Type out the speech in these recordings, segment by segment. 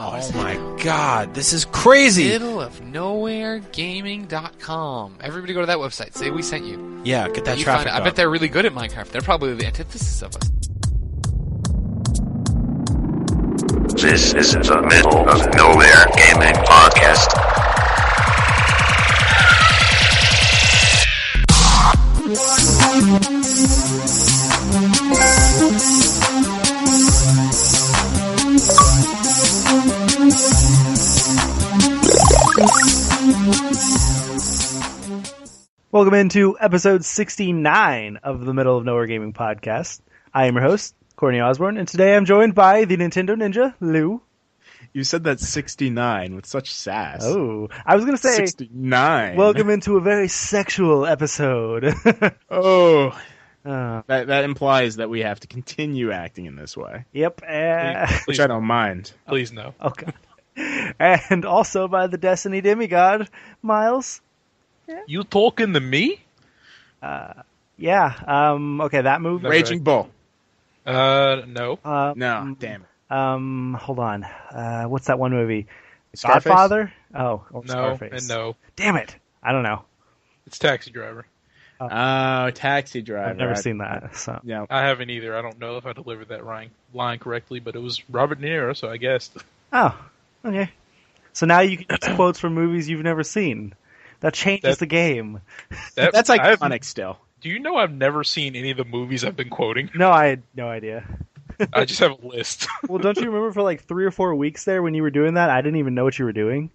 Oh my god, this is crazy! Middleofnowheregaming.com. Everybody go to that website. Say we sent you. Yeah, get that traffic up. I bet they're really good at Minecraft. They're probably the antithesis of us. This is the Middle of Nowhere Gaming Podcast. Welcome into episode 69 of the Middle of Nowhere Gaming Podcast. I am your host, Courtney Osborne, and today I'm joined by the Nintendo Ninja, Lou. You said that 69 with such sass. Oh, I was going to say 69. Welcome into a very sexual episode. That implies that we have to continue acting in this way. Yep. Which I don't mind. Please no. Okay. And also by the Destiny demigod, Miles. Yeah. You talking to me? Yeah. Okay, that movie. Raging Bull. No. No, damn it. Hold on. What's that one movie? Scarface? Godfather? Oh, no, Scarface. and no. Damn it. I don't know. It's Taxi Driver. Oh, Taxi Driver. I've never seen that. So. Yeah. I haven't either. I don't know if I delivered that line correctly, but it was Robert De Niro, so I guessed. Oh, okay. So now you can use quotes from movies you've never seen. That changes the game. That's iconic still. Do you know I've never seen any of the movies I've been quoting? No, I had no idea. I just have a list. Well, don't you remember for like 3 or 4 weeks there when you were doing that, I didn't even know what you were doing?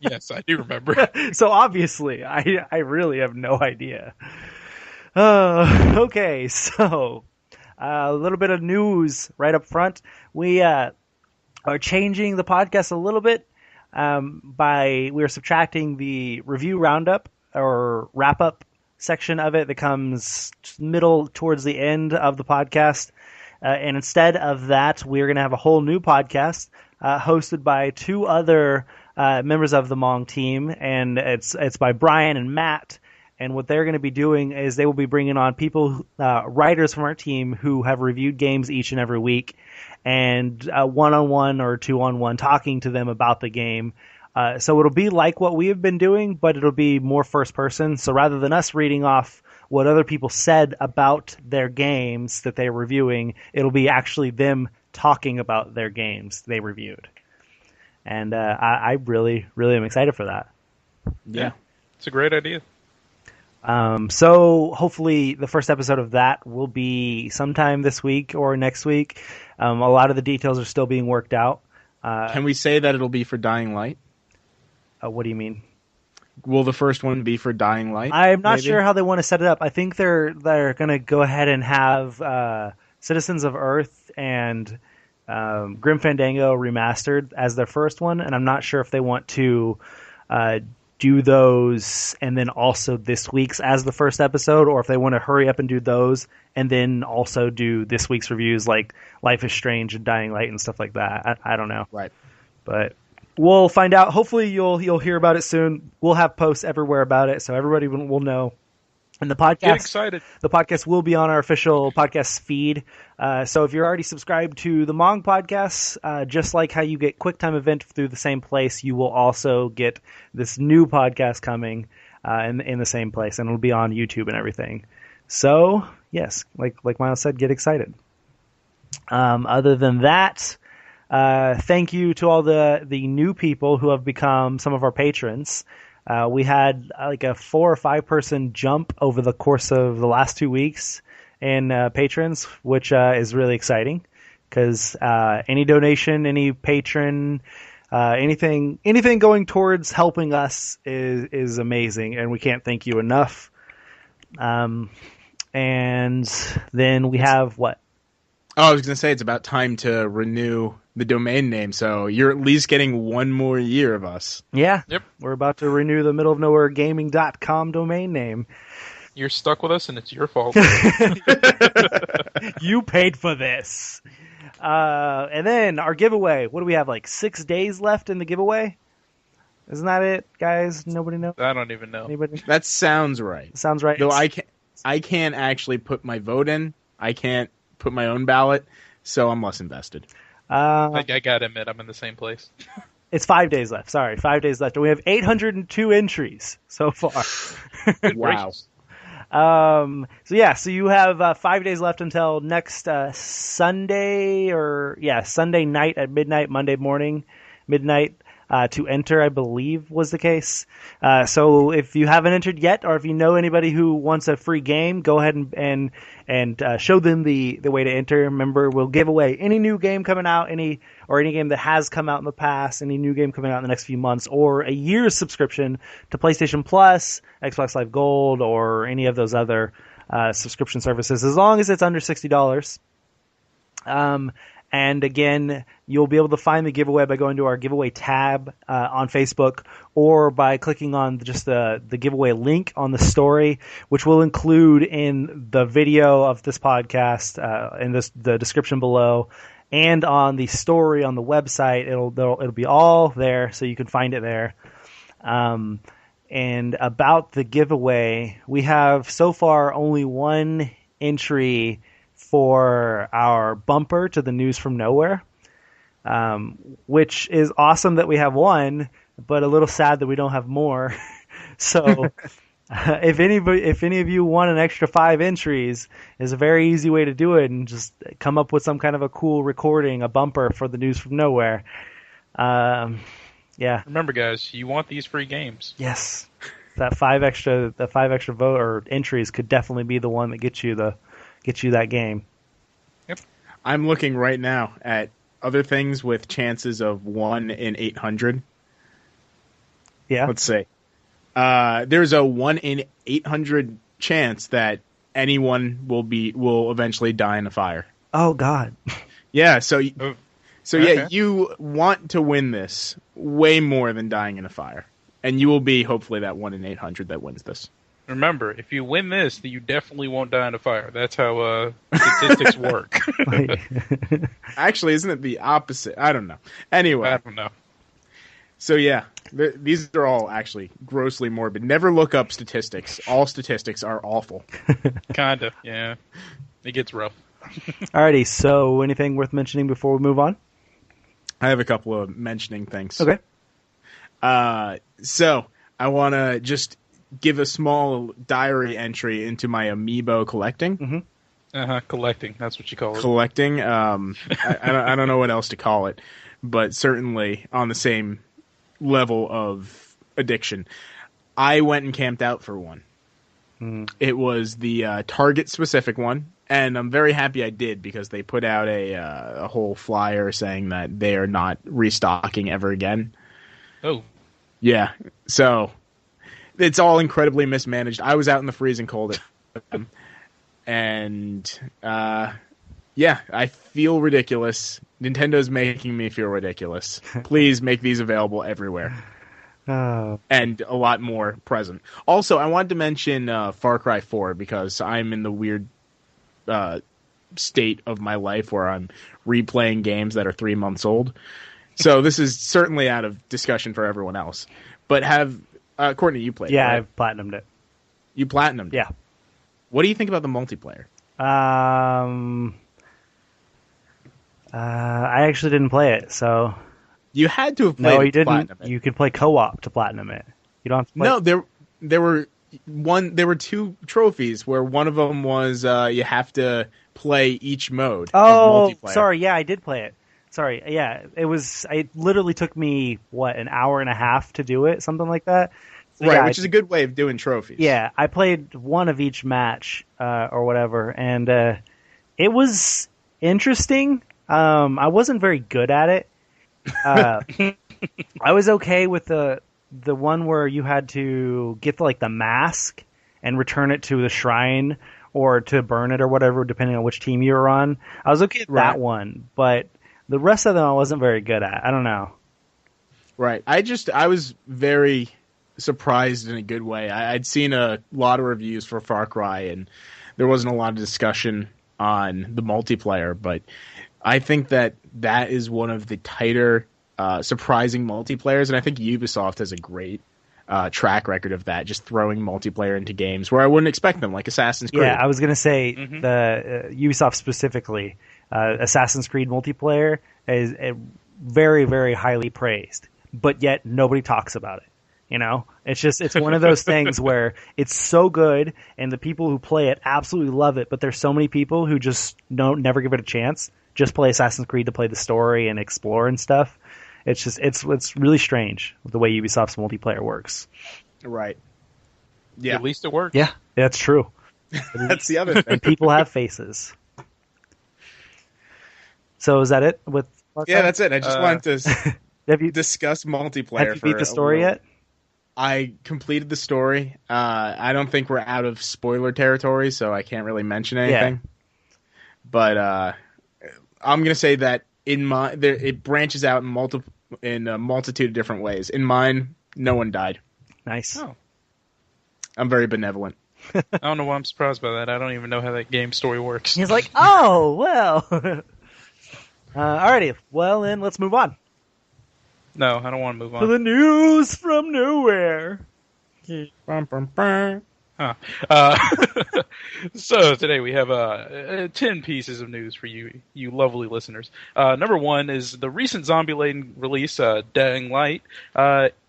Yes, I do remember. So obviously, I really have no idea. Okay, so a little bit of news right up front. We are changing the podcast a little bit. We're subtracting the review roundup or wrap up section of it that comes middle towards the end of the podcast. And instead of that, we're going to have a whole new podcast hosted by 2 other members of the MONG team, and it's by Brian and Matt. And what they're going to be doing is they will be bringing on people, writers from our team who have reviewed games each and every week, and one-on-one or 2-on-1 talking to them about the game. So it'll be like what we have been doing, but it'll be more first person. So rather than us reading off what other people said about their games that they're reviewing, it'll be actually them talking about their games they reviewed. And I really, really am excited for that. Yeah. It's a great idea. So hopefully the first episode of that will be sometime this week or next week. A lot of the details are still being worked out. Can we say that it'll be for Dying Light? What do you mean? Will the first one be for Dying Light? I'm not sure how they want to set it up. I think they're going to go ahead and have Citizens of Earth and Grim Fandango remastered as their first one, and I'm not sure if they want to do those and then also this week's as the first episode, or if they want to hurry up and do those and then also do this week's reviews like Life is Strange and Dying Light and stuff like that. I don't know. Right. But we'll find out. Hopefully you'll hear about it soon. We'll have posts everywhere about it, so everybody will know. And the podcast, get excited. The podcast will be on our official podcast feed. So if you're already subscribed to the MONG Podcast, just like how you get QuickTime Event through the same place, you will also get this new podcast coming in the same place, and it'll be on YouTube and everything. So yes, like Miles said, get excited. Other than that, thank you to all the new people who have become some of our patrons. We had like a 4 or 5 person jump over the course of the last 2 weeks in patrons, which is really exciting because any donation, any patron, anything going towards helping us is amazing, and we can't thank you enough. And then we have what? Oh, I was going to say it's about time to renew the domain name, so you're at least getting 1 more year of us. Yeah. Yep. We're about to renew the middleofnowheregaming.com domain name. You're stuck with us, and it's your fault. You paid for this. And then our giveaway. What do we have, like 6 days left in the giveaway? Isn't that it, guys? Nobody knows? I don't even know. Anybody? That sounds right. Sounds right. Though I can't actually put my vote in. I can't put my own ballot, so I'm less invested. I gotta admit, I'm in the same place. It's 5 days left. Sorry, 5 days left. And we have 802 entries so far. Wow. So you have 5 days left until next Sunday Sunday night at midnight, Monday morning, midnight, to enter, I believe was the case. So if you haven't entered yet, or if you know anybody who wants a free game, go ahead and show them the way to enter. Remember, we'll give away any new game coming out, any game that has come out in the past, any new game coming out in the next few months, or a year's subscription to PlayStation Plus, Xbox Live Gold, or any of those other subscription services, as long as it's under $60. And again, you'll be able to find the giveaway by going to our giveaway tab on Facebook, or by clicking on just the giveaway link on the story, which we'll include in the video of this podcast, in the description below, and on the story on the website. It'll be all there, so you can find it there. And about the giveaway, we have so far only one entry for our bumper to the News from Nowhere, which is awesome that we have one, but a little sad that we don't have more. So if any of you want an extra 5 entries, is a very easy way to do it, and just come up with some kind of a cool recording, a bumper for the News from Nowhere. Yeah. Remember, guys, you want these free games. Yes. That 5 extra vote or entries could definitely be the one that gets you that game. Yep. I'm looking right now at other things with chances of 1 in 800. Yeah. Let's see. There's a 1 in 800 chance that anyone will eventually die in a fire. Oh God. Yeah. So Okay. yeah, you want to win this way more than dying in a fire, and you will be hopefully that 1 in 800 that wins this. Remember, if you win this, then you definitely won't die in a fire. That's how statistics work. Actually, isn't it the opposite? I don't know. Anyway. I don't know. So yeah, these are all actually grossly morbid. Never look up statistics. All statistics are awful. Kinda, yeah. It gets rough. Alrighty, so anything worth mentioning before we move on? I have a couple of mentioning things. Okay. So I want to just give a small diary entry into my Amiibo collecting. Mm-hmm. Collecting. That's what you call it. Collecting. I don't know what else to call it, but certainly on the same level of addiction. I went and camped out for one. It was the Target specific one, and I'm very happy I did, because they put out a whole flyer saying that they are not restocking ever again. Oh. Yeah, so it's all incredibly mismanaged. I was out in the freezing cold at them, and yeah, I feel ridiculous. Nintendo's making me feel ridiculous. Please make these available everywhere. And a lot more present. Also, I wanted to mention Far Cry 4, because I'm in the weird state of my life where I'm replaying games that are 3 months old. So this is certainly out of discussion for everyone else. But Courtney, you played it, right? I've platinumed it. You platinumed it? Yeah. What do you think about the multiplayer? I actually didn't play it, so... You had to have played it. No, you didn't. Platinum it. You could play co-op to platinum it. You don't have to play... No, there were 2 trophies where one of them was you have to play each mode of multiplayer. Sorry, yeah, I did play it. Sorry, yeah, it literally took me, an hour and a half to do it, something like that. So, right, yeah, which is a good way of doing trophies. Yeah, I played one of each match, or whatever, and it was interesting. I wasn't very good at it. I was okay with the one where you had to get the mask and return it to the shrine, or to burn it or whatever, depending on which team you were on. I was okay with that one, but the rest of them I wasn't very good at. I don't know. Right. I was very surprised in a good way. I'd seen a lot of reviews for Far Cry, and there wasn't a lot of discussion on the multiplayer, but I think that is one of the tighter, surprising multiplayers, and I think Ubisoft has a great track record of that, just throwing multiplayer into games where I wouldn't expect them, like Assassin's Creed. Yeah, I was going to say the Ubisoft specifically. Assassin's Creed multiplayer is very, very highly praised, but yet nobody talks about it. You know, it's one of those things where it's so good and the people who play it absolutely love it, but there's so many people who just never give it a chance. Just play Assassin's Creed to play the story and explore and stuff. It's really strange the way Ubisoft's multiplayer works. Right. Yeah. At least it works. Yeah, that's true. That's the other thing. And people have faces. So is that it? Yeah, that's it. I just wanted to have you discuss multiplayer. Have you beat the story yet? I completed the story. I don't think we're out of spoiler territory, so I can't really mention anything. Yeah. But I'm going to say that it branches out in a multitude of different ways. In mine, no one died. Nice. Oh. I'm very benevolent. I don't know why I'm surprised by that. I don't even know how that game story works. He's like, oh, well. Alrighty. Well, then let's move on. No, I don't want to move on. To the news from nowhere. Huh. So today we have 10 pieces of news for you lovely listeners. Number one is the recent zombie-laden release, Dying Light.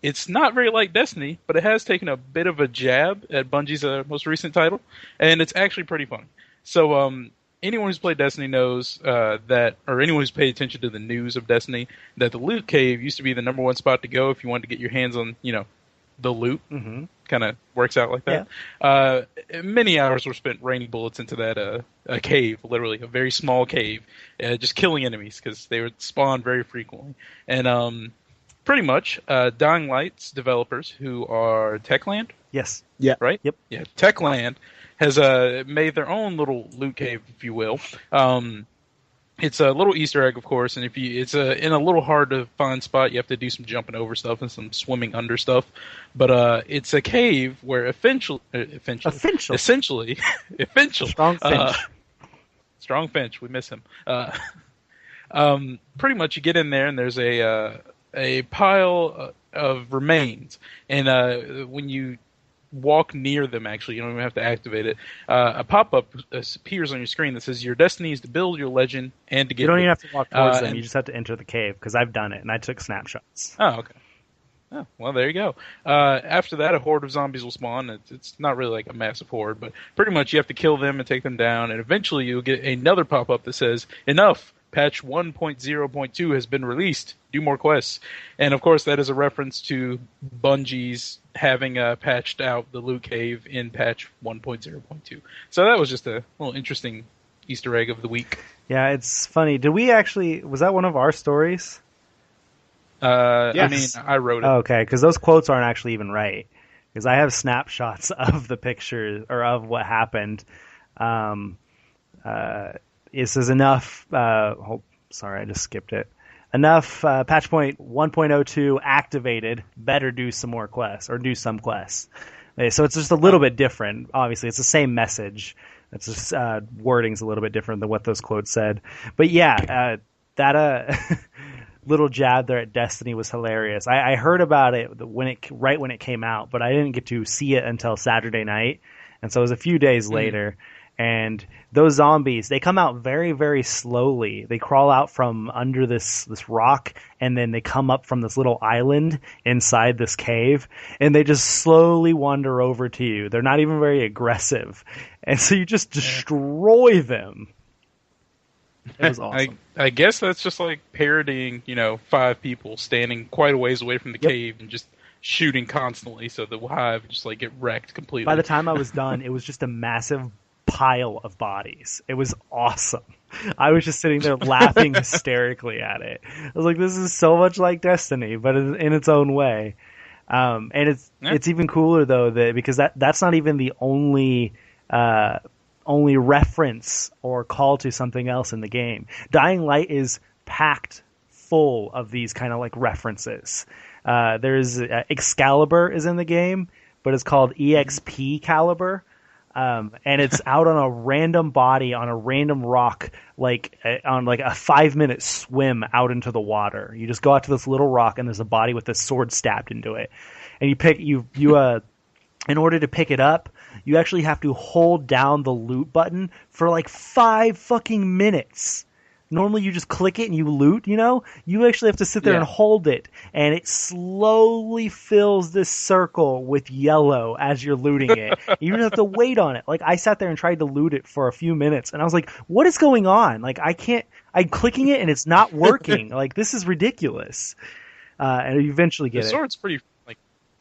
It's not very like Destiny, but it has taken a bit of a jab at Bungie's most recent title, and it's actually pretty fun. So anyone who's played Destiny knows that, or anyone who's paid attention to the news of Destiny, that the loot cave used to be the number one spot to go if you wanted to get your hands on, the loot. Mm-hmm. Kind of works out like that. Yeah. Many hours were spent raining bullets into that a cave, literally a very small cave, just killing enemies because they would spawn very frequently. And pretty much, Dying Light's developers, who are Techland. Yes. Yeah. Right. Yep. Yeah. Techland has made their own little loot cave, if you will. It's a little Easter egg, of course, and it's in a little hard to find spot. You have to do some jumping over stuff and some swimming under stuff. But it's a cave where essentially, Strong Finch. Strong Finch, we miss him. Pretty much, you get in there and there's a pile of remains, and when you walk near them, actually, you don't even have to activate it. A pop-up appears on your screen that says your destiny is to build your legend and to get. You don't even have to walk towards them. You just have to enter the cave, because I've done it and I took snapshots. Oh, okay. Oh, well, there you go. After that, a horde of zombies will spawn. It's not really like a massive horde, but pretty much you have to kill them and take them down, and eventually you'll get another pop-up that says, enough! Patch 1.0.2 has been released. Do more quests. And, of course, that is a reference to Bungie's having patched out the loot cave in patch 1.0.2. So that was just a little interesting Easter egg of the week. Yeah, it's funny. Was that one of our stories? Yes. I mean, I wrote it. Oh, okay, because those quotes aren't actually even right. Because I have snapshots of the pictures, or of what happened. It says enough. Sorry, I just skipped it. Enough. Patch point 1.02 activated. Better do some more quests, or do some quests. So it's just a little bit different. Obviously, it's the same message. It's just wording's a little bit different than what those quotes said. But yeah, that little jab there at Destiny was hilarious. I heard about it right when it came out, but I didn't get to see it until Saturday night, and so it was a few days later. And those zombies, they come out very, very slowly. They crawl out from under this rock, and then they come up from this little island inside this cave, and they just slowly wander over to you. They're not even very aggressive. And so you just destroy them. It was awesome. I guess that's just like parodying, 5 people standing quite a ways away from the cave and just shooting constantly, so the hive just get wrecked completely. By the time I was done, it was just a massive pile of bodies. It was awesome. I was just sitting there laughing hysterically at it. I was like, this is so much like Destiny, but in its own way. And it's even cooler though, because that's not even the only reference or call to something else in the game. Dying Light is packed full of these kind of references. There's Excalibur is in the game, but it's called EXP Caliber. And it's out on a random body on a random rock, on a 5-minute swim out into the water. You just go out to this little rock and there's a body with a sword stabbed into it. And in order to pick it up, you actually have to hold down the loot button for 5 fucking minutes. normally you just click it and you loot, you actually have to sit there and hold it, and it slowly fills this circle with yellow as you're looting it. You just have to wait on it. Like, I sat there and tried to loot it for a few minutes, and I was like, what is going on? Like, I'm clicking it and it's not working. Like, this is ridiculous. And you eventually get it. The sword's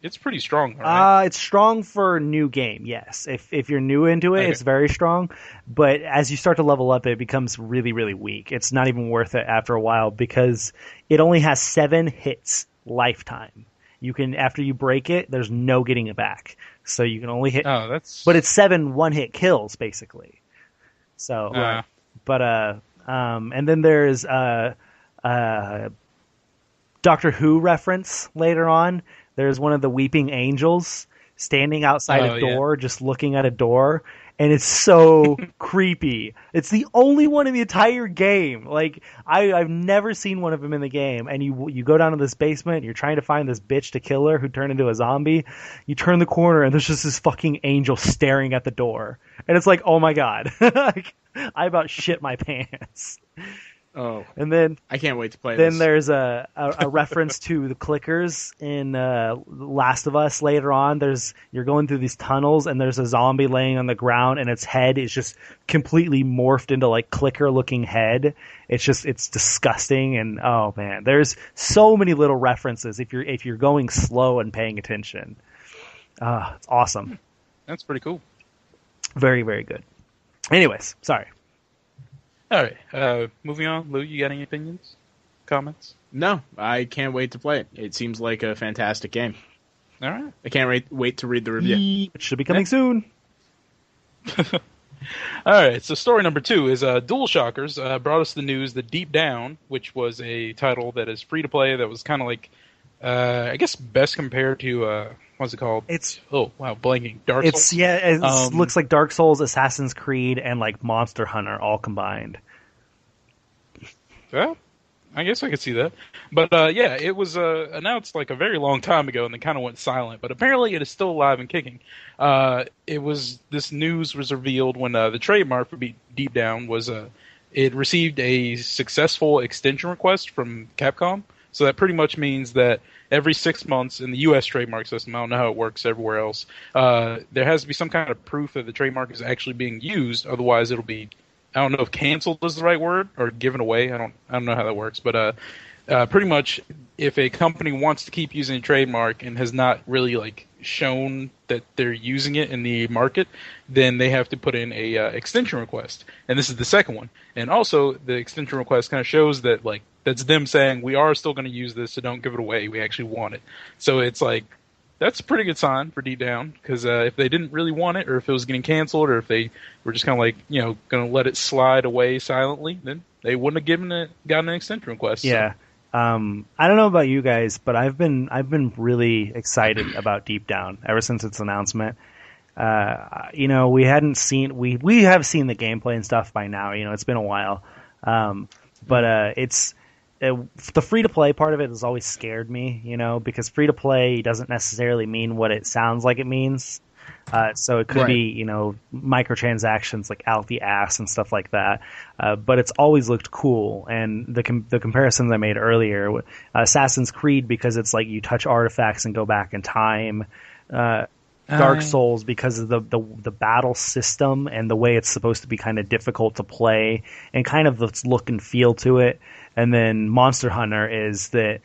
it's pretty strong, right? It's strong for new game, yes. If you're new into it, It's very strong. But as you start to level up, it becomes really, really weak. It's not even worth it after a while because it only has 7 hits lifetime. You can, after you break it, there's no getting it back. So you can only hit. Oh, that's. But it's 7 one-hit kills basically. So, and then there's Doctor Who reference later on. There's one of the weeping angels standing outside a door, just looking at a door, and it's so creepy. It's the only one in the entire game. Like, I've never seen one of them in the game. And you go down to this basement, you're trying to find this bitch to kill her who turned into a zombie. You turn the corner, and there's just this fucking angel staring at the door, and it's like, oh my god, I about shit my pants. Oh, and then I can't wait to play this. Then there's a reference to the clickers in Last of Us later on. You're going through these tunnels, and there's a zombie laying on the ground, and its head is just completely morphed into like clicker-looking head. It's disgusting, and oh man, there's so many little references if you're going slow and paying attention. It's awesome. That's pretty cool. Very, very good. Anyways, sorry. All right, moving on. Lou, you got any opinions, comments? No, I can't wait to play it. It seems like a fantastic game. All right. I can't wait to read the review. It should be coming soon. All right, so story number 2 is DualShockers brought us the news that Deep Down, which was a title that is free to play, that was kind of like, I guess, best compared to what's it called? Blanking. Dark Souls. It looks like Dark Souls, Assassin's Creed, and like Monster Hunter all combined. Well, I guess I could see that. But it was announced like a very long time ago, and then kind of went silent. But apparently, it is still alive and kicking. This news was revealed when the trademark for Deep Down was it received a successful extension request from Capcom. So that pretty much means that every 6 months in the U.S. trademark system, I don't know how it works everywhere else, there has to be some kind of proof that the trademark is actually being used. Otherwise, it'll be, I don't know if canceled is the right word or given away. I don't know how that works. But pretty much, if a company wants to keep using a trademark and has not really like shown that they're using it in the market, then they have to put in a extension request. And this is the second one. And also, the extension request kind of shows that like that's them saying we are still going to use this, so don't give it away. We actually want it. So it's like that's a pretty good sign for Deep Down, because if they didn't really want it, or if it was getting canceled, or if they were just kind of like going to let it slide away silently, then they wouldn't have gotten an extension request. Yeah. So. I don't know about you guys, but I've been really excited about Deep Down ever since its announcement. We have seen the gameplay and stuff by now. It's been a while, but the free-to-play part of it has always scared me, because free-to-play doesn't necessarily mean what it sounds like it means. So it could be, microtransactions like out the ass and stuff like that. But it's always looked cool. And the comparisons I made earlier, Assassin's Creed, because it's like you touch artifacts and go back in time. Dark Souls, because of the battle system and the way it's supposed to be kind of difficult to play and kind of the look and feel to it. And then Monster Hunter is that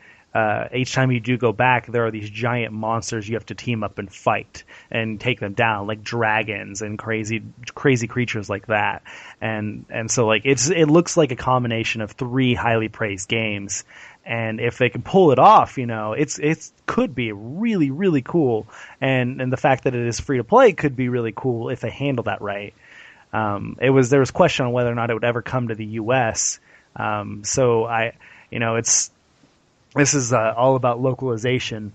each time you do go back, there are these giant monsters you have to team up and fight and take them down, like dragons and crazy creatures like that. And so like it looks like a combination of 3 highly praised games. And if they can pull it off, it could be really, really cool. And the fact that it is free to play could be really cool if they handle that right. There was question on whether or not it would ever come to the U.S. This is all about localization,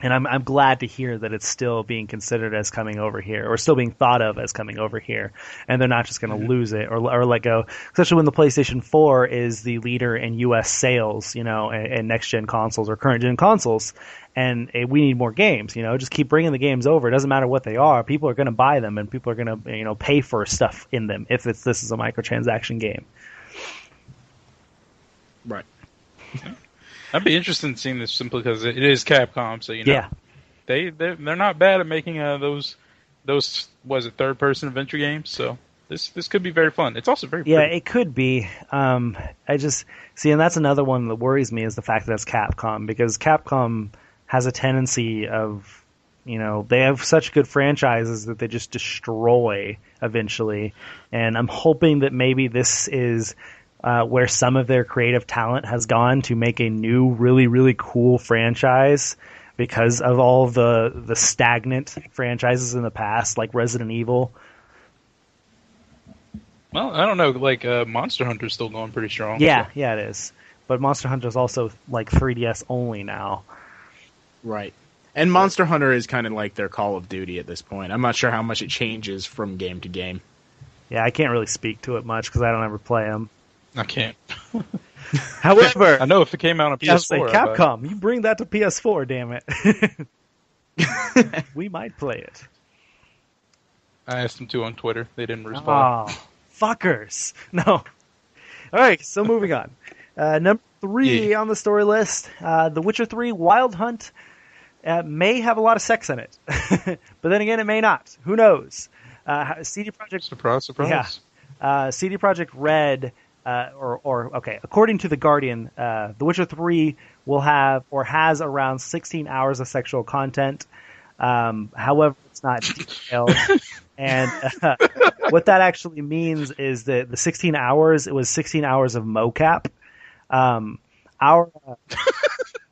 and I'm glad to hear that it's still being considered as coming over here, or still being thought of as coming over here, and they're not just going to lose it or let go. Especially when the PlayStation 4 is the leader in U.S. sales, and next gen consoles or current gen consoles, and we need more games. Just keep bringing the games over. It doesn't matter what they are. People are going to buy them, and people are going to pay for stuff in them if this is a microtransaction game. Right. I'd be interested in seeing this simply because it is Capcom, so Yeah. they're not bad at making those was it third person adventure games. So this could be very fun. It's also very Yeah, pretty. it could be. I just see, and that's another one that worries me is the fact that it's Capcom, because Capcom has a tendency of, they have such good franchises that they just destroy eventually, and I'm hoping that maybe this is where some of their creative talent has gone to make a new, really, really cool franchise because of all the stagnant franchises in the past, like Resident Evil. Well, I don't know. Like Monster Hunter's still going pretty strong. Yeah, so. yeah, it is. But Monster Hunter is also like 3DS only now. Right. And Monster Hunter is kind of like their Call of Duty at this point. I'm not sure how much it changes from game to game. Yeah, I can't really speak to it much because I don't ever play them. I can't. However, I know if it came out on I was PS4, like, Capcom, you bring that to PS4, damn it. We might play it. I asked them to on Twitter. They didn't respond. Oh, fuckers. No. All right, so moving on. Number 3 on the story list, The Witcher 3 Wild Hunt may have a lot of sex in it. But then again, it may not. Who knows? CD Projekt... Surprise, surprise. Yeah. CD Projekt Red... according to The Guardian, The Witcher 3 will have or has around 16 hours of sexual content. However, it's not detailed. And what that actually means is that the 16 hours, it was 16 hours of mocap.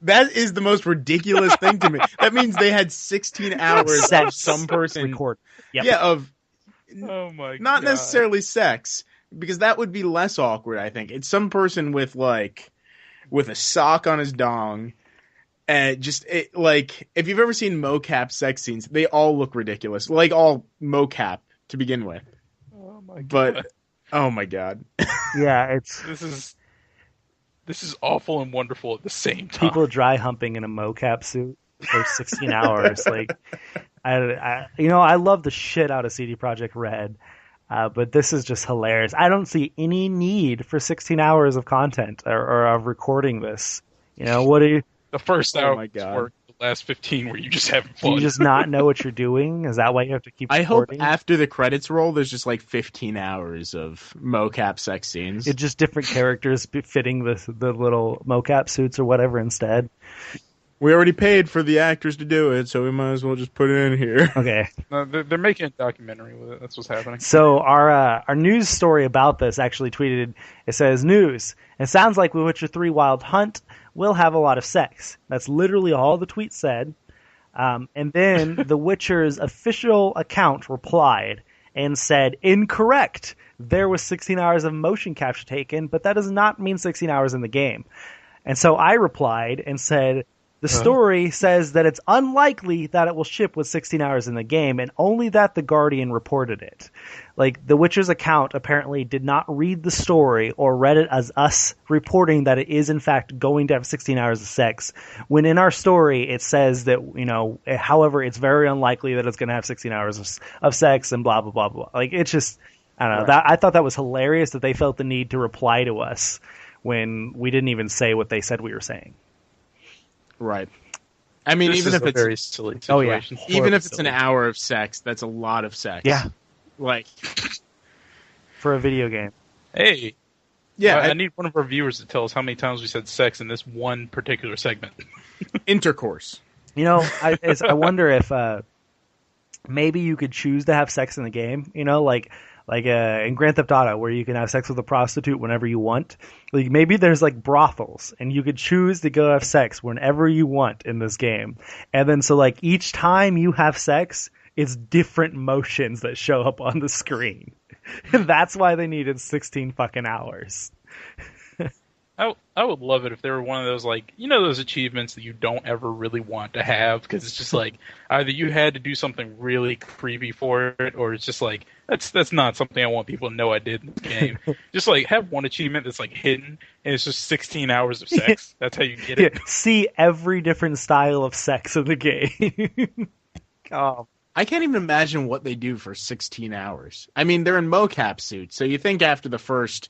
That is the most ridiculous thing to me. That means they had 16 hours of some person record. Yep. Yeah, of Oh my not God. necessarily sex, because that would be less awkward, I think. It's some person with a sock on his dong, and if you've ever seen mocap sex scenes, they all look ridiculous. Like all mocap to begin with. Oh my God. But oh my God. Yeah, it's This is awful and wonderful at the same time. people dry humping in a mocap suit for 16 hours. Like, I love the shit out of CD Projekt Red, but this is just hilarious. I don't see any need for 16 hours of content or of recording this. What do you? The first Oh hour my God. work. The last 15 where you just having Do fun. you just not know what you're doing? Is that why you have to keep I hope recording? after the credits roll, there's just 15 hours of mocap sex scenes. It's just different characters fitting the little mocap suits or whatever instead. We already paid for the actors to do it, so we might as well just put it in here. Okay. No, they're making a documentary with it. That's what's happening. So our news story about this actually tweeted, it says, news. It sounds like Witcher 3 Wild Hunt will have a lot of sex. That's literally all the tweet said. And then The Witcher's official account replied and said, incorrect. There was 16 hours of motion capture taken, but that does not mean 16 hours in the game. And so I replied and said, the story says that it's unlikely that it will ship with 16 hours in the game, and only that The Guardian reported it. Like, The Witcher's account apparently did not read the story or read it as us reporting that it is in fact going to have 16 hours of sex, when in our story it says that, however, it's very unlikely that it's going to have 16 hours of sex and blah, blah, blah, blah. Like, it's just, I don't know. Right. I thought that was hilarious that they felt the need to reply to us when we didn't even say what they said we were saying. Right. I mean, This even is if a it's very silly situation. even if it's an hour of sex, that's a lot of sex. Yeah. Like, for a video game. Hey. Yeah, I need one of our viewers to tell us how many times we said sex in this one particular segment. Intercourse. I wonder if maybe you could choose to have sex in the game. Like in Grand Theft Auto, where you can have sex with a prostitute whenever you want. Like, maybe there's brothels, and you could choose to go have sex whenever you want in this game. And then so each time you have sex, it's different motions that show up on the screen. And that's why they needed 16 fucking hours. I would love it if there were one of those, those achievements that you don't ever really want to have, because it's just either you had to do something really creepy for it, or it's just that's not something I want people to know I did in this game. Just have one achievement that's hidden, and it's just 16 hours of sex. That's how you get it. Yeah, see every different style of sex in the game. Oh. I can't even imagine what they do for 16 hours. I mean, they're in mocap suits, so you think after the first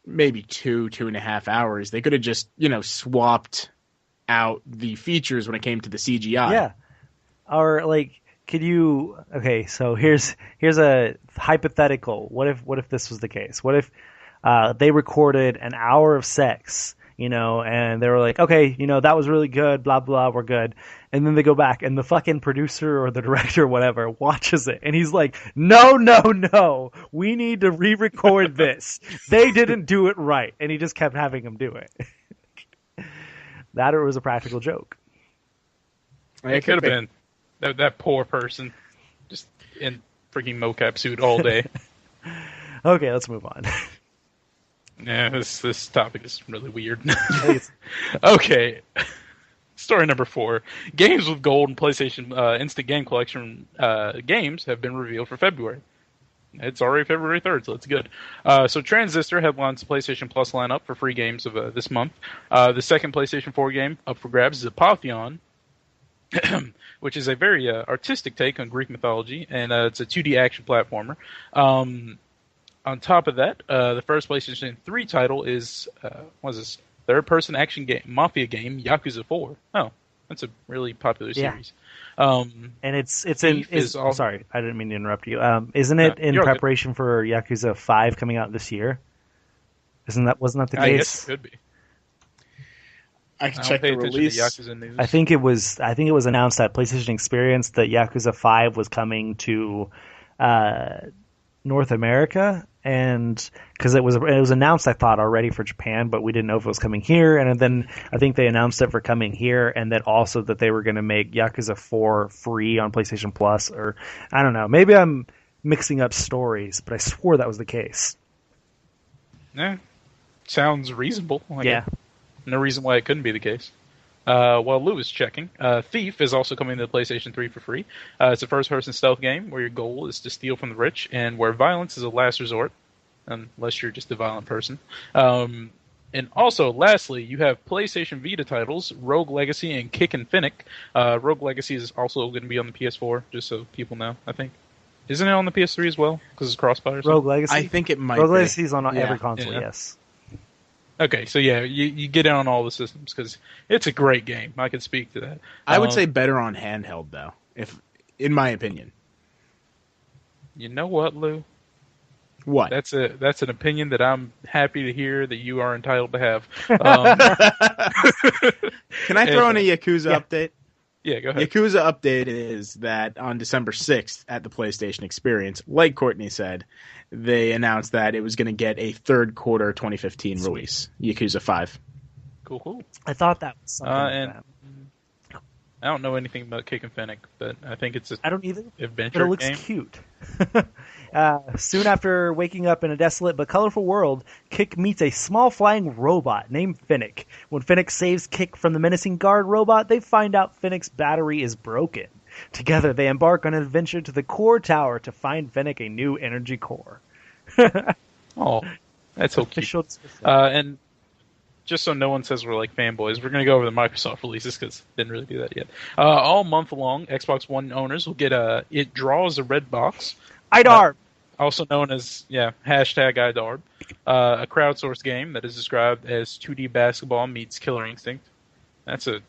maybe 2.5 hours. They could have just, swapped out the features when it came to the CGI. Yeah. Or like, could you? Okay, so here's a hypothetical. What if this was the case? What if they recorded an hour of sex, and they were like, okay, that was really good, blah blah, we're good. And then they go back, and the fucking producer or the director or whatever watches it, and he's like, no, we need to re-record this. They didn't do it right, and he just kept having them do it. That or it was a practical joke. It could have been. That poor person, just in freaking mocap suit all day. Okay, let's move on. Yeah, this topic is really weird. Okay, story number 4. Games with gold and PlayStation Instant Game Collection games have been revealed for February. It's already February 3rd, so it's good. So Transistor headlines the PlayStation Plus lineup for free games of this month. The second PlayStation 4 game up for grabs is Apotheon, which is a very artistic take on Greek mythology, and it's a 2D action platformer. On top of that, the first PlayStation 3 title is, what is this? Third-person action game, mafia game, Yakuza 4. Oh, that's a really popular series. And it's sorry, I didn't mean to interrupt you. Isn't it in preparation for Yakuza 5 coming out this year? Wasn't that the case? Yes, it could be. I can check the release. Yakuza news. I think it was announced at PlayStation Experience that Yakuza 5 was coming to North America, and because it was announced, I thought, already for Japan, but we didn't know if it was coming here. And then I think they announced it for coming here, and then also that they were going to make Yakuza 4 free on PlayStation Plus, or I don't know. Maybe I'm mixing up stories, but I swore that was the case. Yeah, sounds reasonable. Yeah. No reason why it couldn't be the case. While Lou is checking, Thief is also coming to the PlayStation 3 for free. It's a first-person stealth game where your goal is to steal from the rich and where violence is a last resort, unless you're just a violent person. And also, lastly, you have PlayStation Vita titles, Rogue Legacy and Kick and Finnick. Rogue Legacy is also going to be on the PS4, just so people know, I think. Isn't it on the PS3 as well? Because it's cross-buy or something? Rogue Legacy? I think it might Rogue be. Legacy is on every console, yes. Okay, so yeah, you get in on all the systems because it's a great game. I can speak to that. I would say better on handheld, though, in my opinion. You know what, Lou? What? That's an opinion that I'm happy to hear that you are entitled to have. Can I throw in a Yakuza update? Yeah, go ahead. Yakuza update is that on December 6th at the PlayStation Experience, like Courtney said, they announced that it was going to get a third quarter 2015 release, Yakuza 5. Cool. I thought that was something like that. I don't know anything about Kick and Finnick, but I think it's I don't either, adventure but it looks game. cute. Soon after waking up in a desolate but colorful world, Kick meets a small flying robot named Finnick. When Finnick saves Kick from the menacing guard robot, they find out Finnick's battery is broken. Together, they embark on an adventure to the core tower to find Finnick a new energy core. Oh, that's so cute. And just so no one says we're like fanboys, we're going to go over the Microsoft releases because didn't really do that yet. All month long, Xbox One owners will get It Draws a Red Box. IDARB! Also known as, hashtag IDARB. A crowdsourced game that is described as 2D basketball meets Killer Instinct. That's a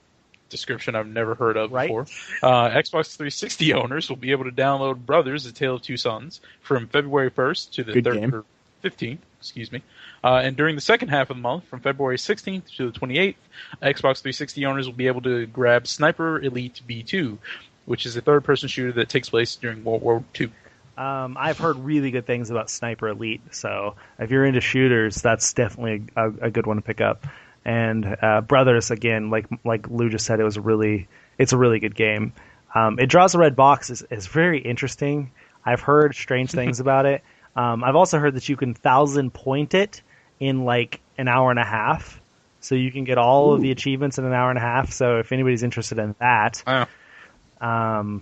description I've never heard of before. Xbox 360 owners will be able to download Brothers: A Tale of Two Sons from February 1st to the 15th. Excuse me. And during the second half of the month, from February 16th to the 28th, Xbox 360 owners will be able to grab Sniper Elite V2, which is a third-person shooter that takes place during World War II. I've heard really good things about Sniper Elite, so if you're into shooters, that's definitely a good one to pick up. And Brothers, again, like Lou just said, it's a really good game. It Draws a Red Box is very interesting. I've heard strange things about it. I've also heard that you can 1,000 point it in like an hour and a half, so you can get all of the achievements in an hour and a half. So if anybody's interested in that, now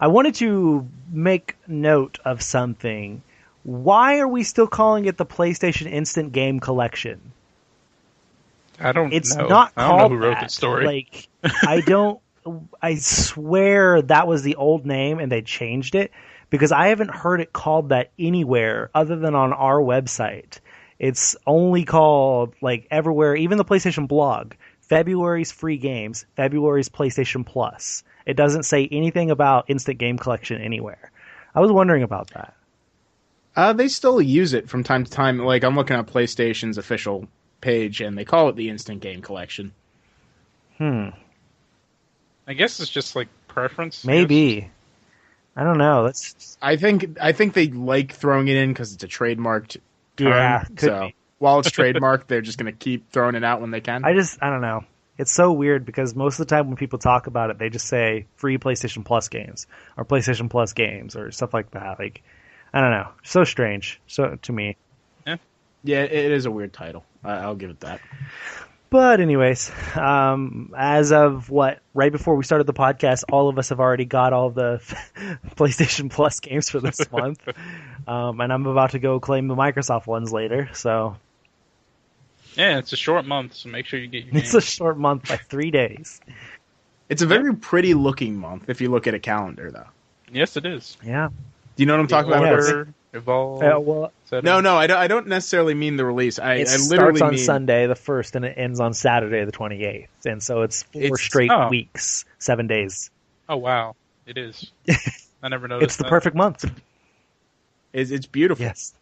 I wanted to make note of something. Why are we still calling it the PlayStation Instant Game Collection? I don't know. It's not I don't know called who wrote that. that story. I swear that was the old name and they changed it because I haven't heard it called that anywhere other than on our website. It's only called, like, everywhere, even the PlayStation blog, February's free games, February's PlayStation Plus. It doesn't say anything about Instant Game Collection anywhere. I was wondering about that. They still use it from time to time. Like, I'm looking at PlayStation's official page, and they call it the Instant Game Collection. I guess it's just, like, preference. Maybe. I don't know. I think they like throwing it in because it's a trademarked term. Yeah, could be. While it's trademarked, they're just going to keep throwing it out when they can. I don't know. It's so weird because most of the time when people talk about it, they just say free PlayStation Plus games or PlayStation Plus games or stuff like that. Like, I don't know. So strange. So to me. Yeah, it is a weird title. I'll give it that. But anyways, as of right before we started the podcast, all of us have already got all the PlayStation Plus games for this month. And I'm about to go claim the Microsoft ones later, so. Yeah, it's a short month, so make sure you get your games. It's a short month by 3 days. It's a very pretty looking month if you look at a calendar, though. Yes, it is. Yeah. Do you know what I'm talking about? Evolve. No, I don't necessarily mean the release. I literally starts on Sunday the 1st and it ends on Saturday the 28th, and so it's 4 straight weeks, 7 days. Oh wow, it is. I never noticed. It's the perfect month. It's beautiful. Yes.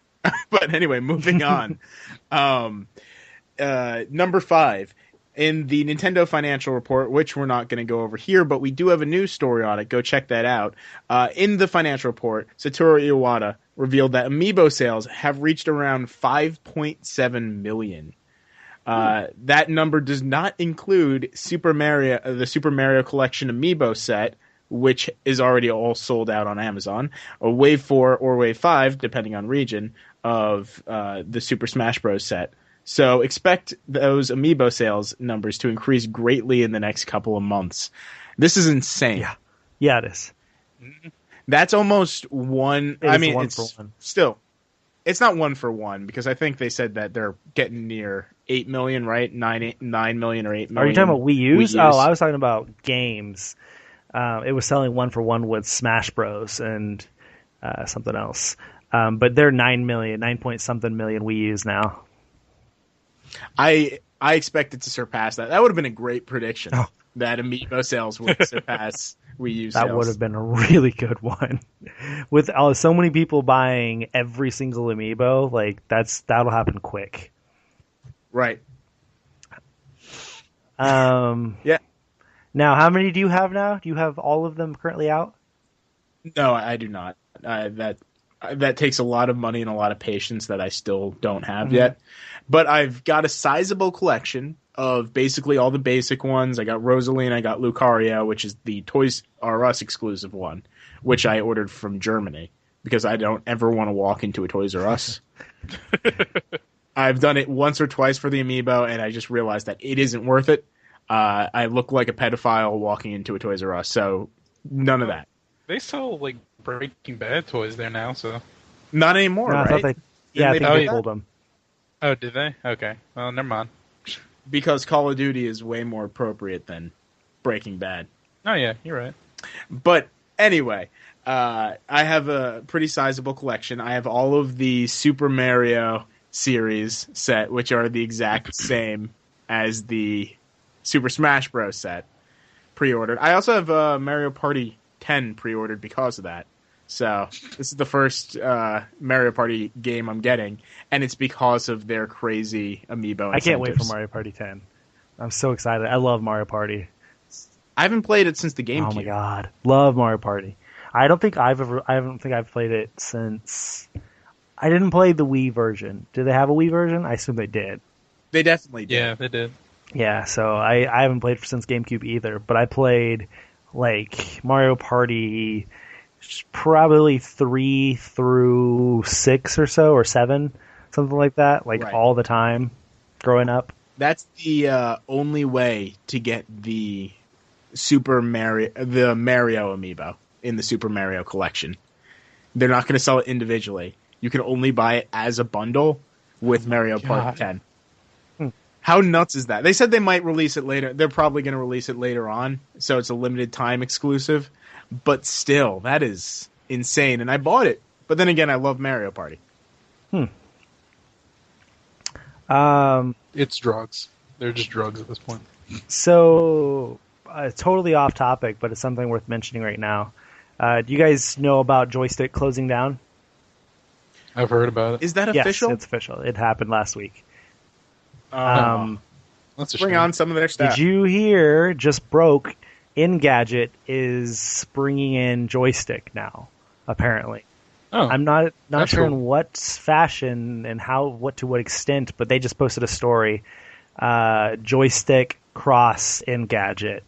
But anyway, moving on. Number 5. In the Nintendo Financial Report, which we're not going to go over here, but we do have a news story on it. Go check that out. In the Financial Report, Satoru Iwata revealed that Amiibo sales have reached around 5.7 million. That number does not include the Super Mario Collection Amiibo set, which is already all sold out on Amazon, a Wave 4 or Wave 5, depending on region, of the Super Smash Bros. Set. So expect those Amiibo sales numbers to increase greatly in the next couple of months. This is insane. Yeah, it is. That's almost one. One for one. Still, it's not 1 for 1 because I think they said that they're getting near 8 million, right? 9 million or 8 million. Are you talking about Wii U's? Oh, I was talking about games. It was selling 1 for 1 with Smash Bros. And something else. But they're 9 million, 9 point something million Wii U's now. I expect it to surpass that. That would have been a great prediction. That Amiibo sales would surpass Wii U sales. That would have been a really good one. With so many people buying every single Amiibo, like that'll happen quick. Right. Yeah. Now, how many do you have now? Do you have all of them currently out? No, I do not. That takes a lot of money and a lot of patience that I still don't have yet. But I've got a sizable collection of basically all the basic ones. I got Rosaline, I got Lucario, which is the Toys R Us exclusive one, which I ordered from Germany because I don't ever want to walk into a Toys R Us. I've done it once or twice for the Amiibo, and I just realized that it isn't worth it. I look like a pedophile walking into a Toys R Us, so none of that. They sell, like, Breaking Bad toys there now, so... Not anymore, right? I think they pulled them. Oh, did they? Okay. Well, never mind. Because Call of Duty is way more appropriate than Breaking Bad. Oh, yeah, you're right. But anyway, I have a pretty sizable collection. I have all of the Super Mario series set, which are the exact same as the Super Smash Bros. Set, pre-ordered. I also have Mario Party 10 pre-ordered because of that. So this is the first Mario Party game I'm getting, and it's because of their crazy Amiibo incentives. I can't wait for Mario Party 10. I'm so excited. I love Mario Party. I haven't played it since the GameCube. Oh my god, love Mario Party. I don't think I've played it since. I didn't play the Wii version. Did they have a Wii version? I assume they did. They definitely did. Yeah, they did. Yeah, so I haven't played since GameCube either, but I played like Mario Party probably 3 through 6 or so, or 7, something like that, all the time growing up. That's the only way to get the Mario Amiibo in the Super Mario collection. They're not going to sell it individually. You can only buy it as a bundle with Mario Party 10. How nuts is that? They said they might release it later. They're probably going to release it later on, so it's a limited time exclusive. But still, that is insane, and I bought it. But then again, I love Mario Party. It's drugs. They're just drugs at this point. So, totally off topic, but it's something worth mentioning right now. Do you guys know about Joystick closing down? I've heard about it. Is that Yes, official? it's official. It happened last week. That's a Bring shame. on some of their stuff. Did you hear? Just broke. Engadget is bringing in Joystick now. Apparently, Oh, I'm not that's sure cool. in what fashion and what to what extent, but they just posted a story. Joystick cross Engadget,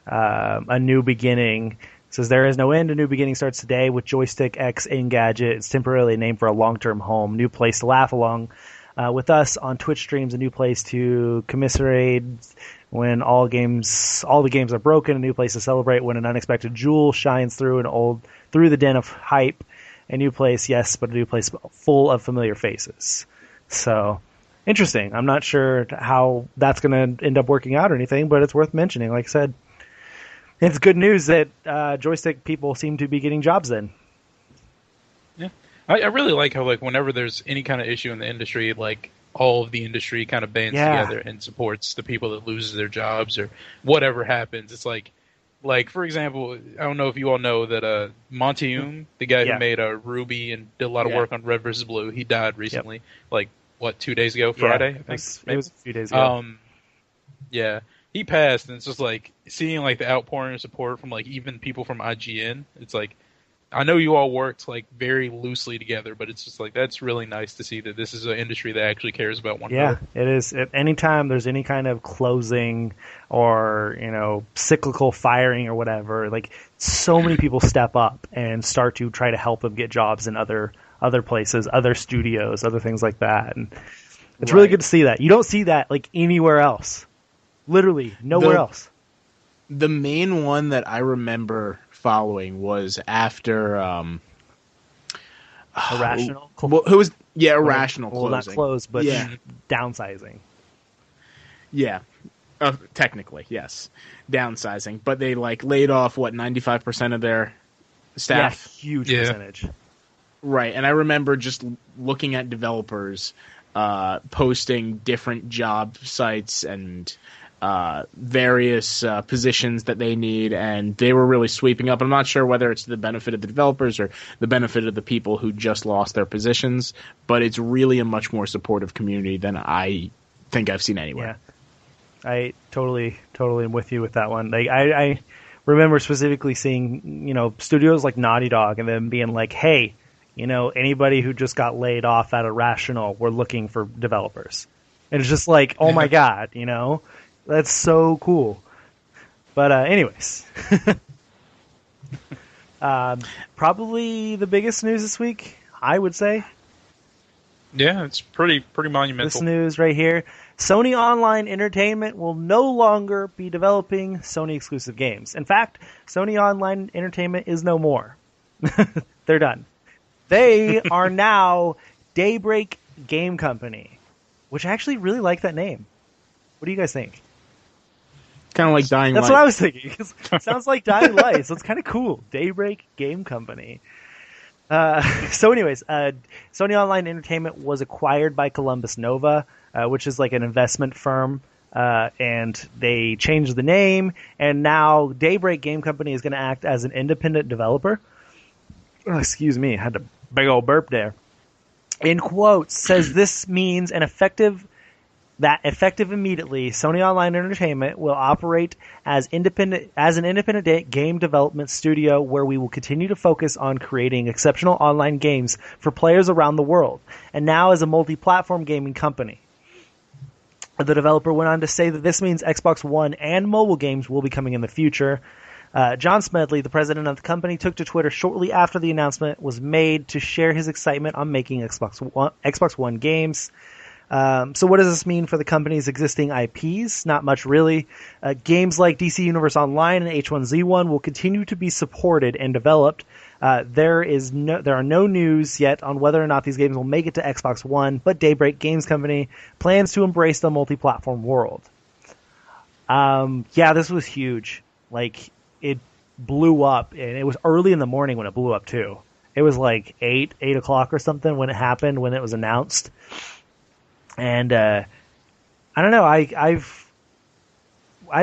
a new beginning. It says there is no end. A new beginning starts today with Joystick X Engadget. It's temporarily named for a long-term home. New place to laugh along with us on Twitch streams. A new place to commiserate when all the games are broken. A new place to celebrate when an unexpected jewel shines through the den of hype. A new place, yes, but a new place full of familiar faces. So interesting. I'm not sure how that's going to end up working out or anything, but it's worth mentioning. Like I said, it's good news that Joystick people seem to be getting jobs in. Yeah, I really like how whenever there's any kind of issue in the industry, all of the industry kind of bands together and supports the people that loses their jobs or whatever happens. It's like for example, I don't know if you all know that Montium, the guy who made Ruby and did a lot of work on Red vs. Blue, he died recently. 2 days ago, Friday, I think. It was a few days ago. Yeah, he passed, and it's just seeing the outpouring of support from even people from IGN. It's I know you all worked very loosely together, but it's just that's really nice to see that this is an industry that actually cares about one another. Yeah, it is. Anytime there's any kind of closing or cyclical firing or whatever, so many people step up and start to try to help them get jobs in other places, other studios, other things like that, and it's really good to see that. You don't see that anywhere else. Literally nowhere else. The main one that I remember following was after Irrational. who was Irrational Well, not closing. closed, but Yeah. downsizing. Yeah. Technically, yes. Downsizing. But they laid off 95% of their staff. Yeah, huge Yeah. percentage. Right. And I remember just looking at developers posting different job sites and various positions that they need, and they were really sweeping up. I'm not sure whether it's the benefit of the developers or the benefit of the people who just lost their positions, but it's really a much more supportive community than I think I've seen anywhere. Yeah, I totally am with you with that one. I remember specifically seeing studios like Naughty Dog and them being like, hey, anybody who just got laid off at Irrational, we're looking for developers. And it's just oh my god, that's so cool. But anyways, probably the biggest news this week, I would say. Yeah, it's pretty monumental. This news right here. Sony Online Entertainment will no longer be developing Sony exclusive games. In fact, Sony Online Entertainment is no more. They're done. They are now Daybreak Game Company, which I actually really like that name. What do you guys think? Kind of like Dying That's Light. what I was thinking. It sounds like Dying Light, so it's kind of cool. Daybreak Game Company. So anyways, Sony Online Entertainment was acquired by Columbus Nova, which is an investment firm, and they changed the name, and now Daybreak Game Company is going to act as an independent developer. Oh, excuse me, I had a big old burp there. In quotes, says this means effective immediately, Sony Online Entertainment will operate as an independent game development studio where we will continue to focus on creating exceptional online games for players around the world, and now as a multi-platform gaming company. The developer went on to say that this means Xbox One and mobile games will be coming in the future. John Smedley, the president of the company, took to Twitter shortly after the announcement was made to share his excitement on making Xbox One games. So what does this mean for the company's existing IPs? Not much, really. Games like DC Universe Online and H1Z1 will continue to be supported and developed. There are no news yet on whether or not these games will make it to Xbox One, but Daybreak Games Company plans to embrace the multi-platform world. Yeah, this was huge. blew up, and it was early in the morning when it blew up too. It was like 8 o'clock or something when it happened, when it was announced. And I don't know. I've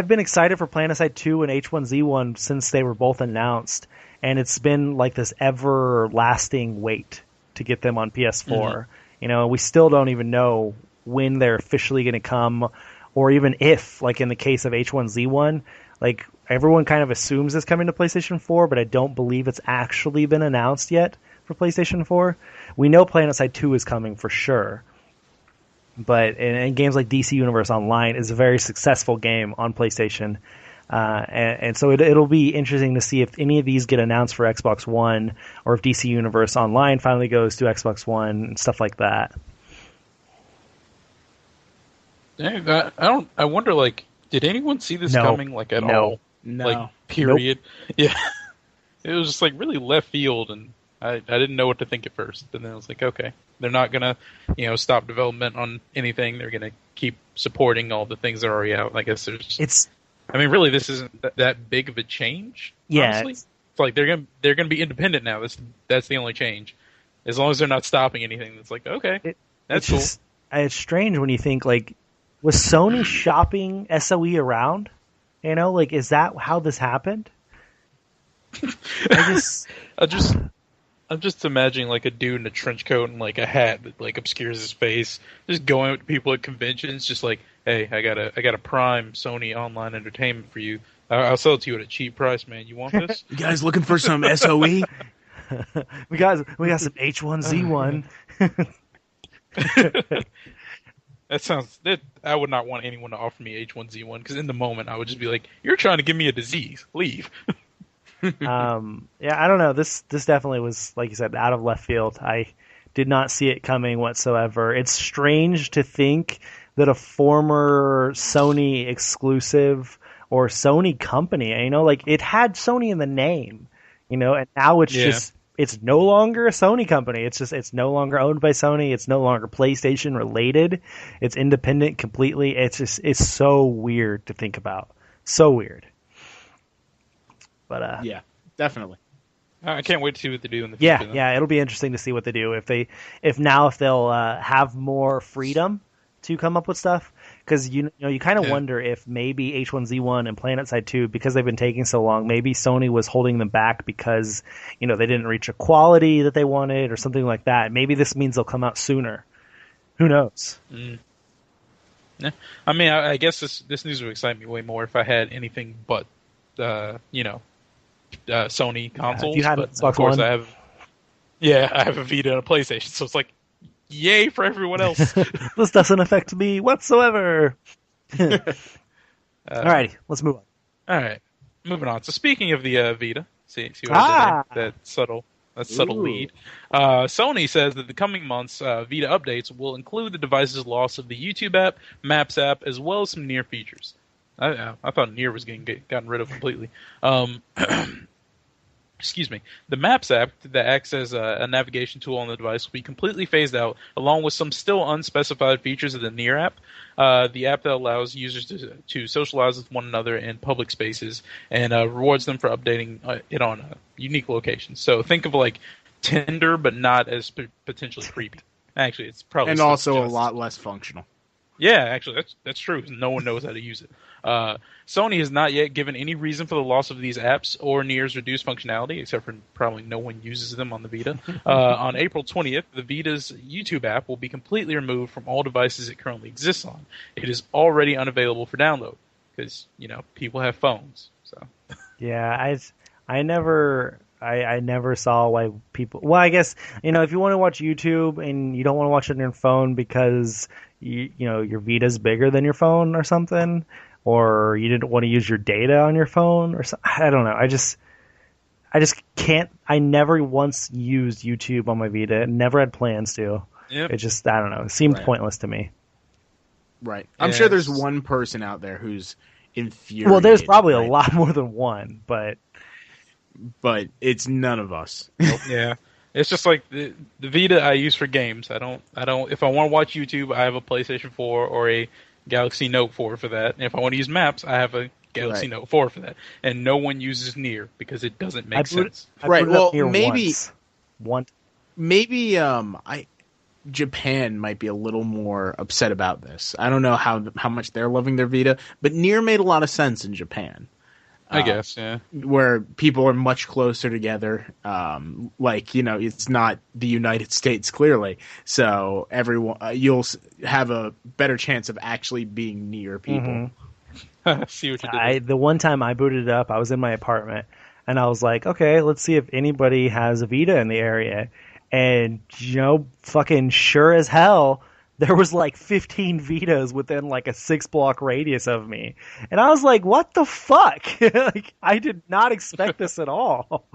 been excited for PlanetSide 2 and H1Z1 since they were both announced, and it's been like this everlasting wait to get them on PS4. Mm-hmm. You know, we still don't even know when they're officially going to come, or even if, like in the case of H1Z1, like everyone kind of assumes it's coming to PlayStation 4, but I don't believe it's actually been announced yet for PlayStation 4. We know PlanetSide 2 is coming for sure. But in games like DC Universe Online is a very successful game on PlayStation. And so it'll be interesting to see if any of these get announced for Xbox One, or if DC Universe Online finally goes to Xbox One and stuff like that. Yeah, I wonder, like, did anyone see this coming, like, at all? No. Like, period? Nope. Yeah. It was just, like, really left field, and I didn't know what to think at first. And then I was like, okay, they're not going to, stop development on anything. They're going to keep supporting all the things that are already out. I guess really, this isn't that big of a change, honestly. It's like they're gonna be independent now. That's the only change. As long as they're not stopping anything, it's like, okay, that's cool. It's strange when you think, like, was Sony shopping SOE around? You know, like, is that how this happened? I'm just imagining, like, a dude in a trench coat and, like, a hat that, like, obscures his face, just going up to people at conventions, just like, hey, I got a Prime Sony Online Entertainment for you. I'll sell it to you at a cheap price, man. You want this? You guys looking for some SOE? we got some H1Z1. I would not want anyone to offer me H1Z1, because in the moment I would just be like, you're trying to give me a disease. Leave. I don't know. This definitely was, like you said, out of left field. I did not see it coming whatsoever. It's strange to think that a former Sony exclusive or Sony company, like, it had Sony in the name, and now it's it's no longer a Sony company. It's no longer owned by Sony. It's no longer PlayStation related. It's independent completely. It's so weird to think about. So weird. But yeah, definitely. I can't wait to see what they do in the future. Yeah, it'll be interesting to see what they do if they'll have more freedom to come up with stuff, because you kind of wonder if maybe H1Z1 and PlanetSide 2, because they've been taking so long, maybe Sony was holding them back because they didn't reach a quality that they wanted or something like that. Maybe this means they'll come out sooner. Who knows? Mm. Yeah. I mean, I guess this news would excite me way more if I had anything but Sony consoles. If you had but Xbox of course One. I have a Vita and a PlayStation, so it's like, yay for everyone else. This doesn't affect me whatsoever. Alrighty, let's move on. All right, moving on. So speaking of the Vita, see what I did there? That subtle lead. Sony says that the coming months Vita updates will include the device's loss of the YouTube app, Maps app, as well as some Near features. I thought Near was gotten rid of completely. Excuse me. The Maps app that acts as a navigation tool on the device will be completely phased out, along with some still unspecified features of the Near app. The app that allows users to socialize with one another in public spaces and rewards them for updating it on unique locations. So think of like Tinder, but not as potentially creepy. Actually, it's probably and also a lot less functional. Yeah, actually, that's true. No one knows how to use it. Sony has not yet given any reason for the loss of these apps or Near's reduced functionality, except for probably no one uses them on the Vita. On April 20th, the Vita's YouTube app will be completely removed from all devices it currently exists on. It is already unavailable for download because, people have phones. So. Yeah, I never saw why people... Well, I guess, if you want to watch YouTube and you don't want to watch it on your phone because, your Vita's bigger than your phone or something, or you didn't want to use your data on your phone or something, I don't know. I just can't... I never once used YouTube on my Vita. Never had plans to. Yep. It just, I don't know. It seemed pointless to me. Right. I'm sure there's one person out there who's infuriated. Well, there's probably a lot more than one, but it's none of us. Nope. Yeah, it's just like the Vita I use for games. I don't. If I want to watch YouTube, I have a PlayStation 4 or a Galaxy Note 4 for that. And if I want to use Maps, I have a Galaxy Note 4 for that, and no one uses Nier because it doesn't make sense. Right. Well, maybe Japan might be a little more upset about this. I don't know how much they're loving their Vita, but Nier made a lot of sense in Japan. I guess, yeah. Where people are much closer together. It's not the United States, clearly. So everyone, you'll have a better chance of actually being near people. Mm-hmm. See what you did. The one time I booted it up, I was in my apartment, and I was like, okay, let's see if anybody has a Vita in the area. And, fucking sure as hell, there was like 15 Vitas within like a 6-block radius of me. And I was like, what the fuck? I did not expect this at all.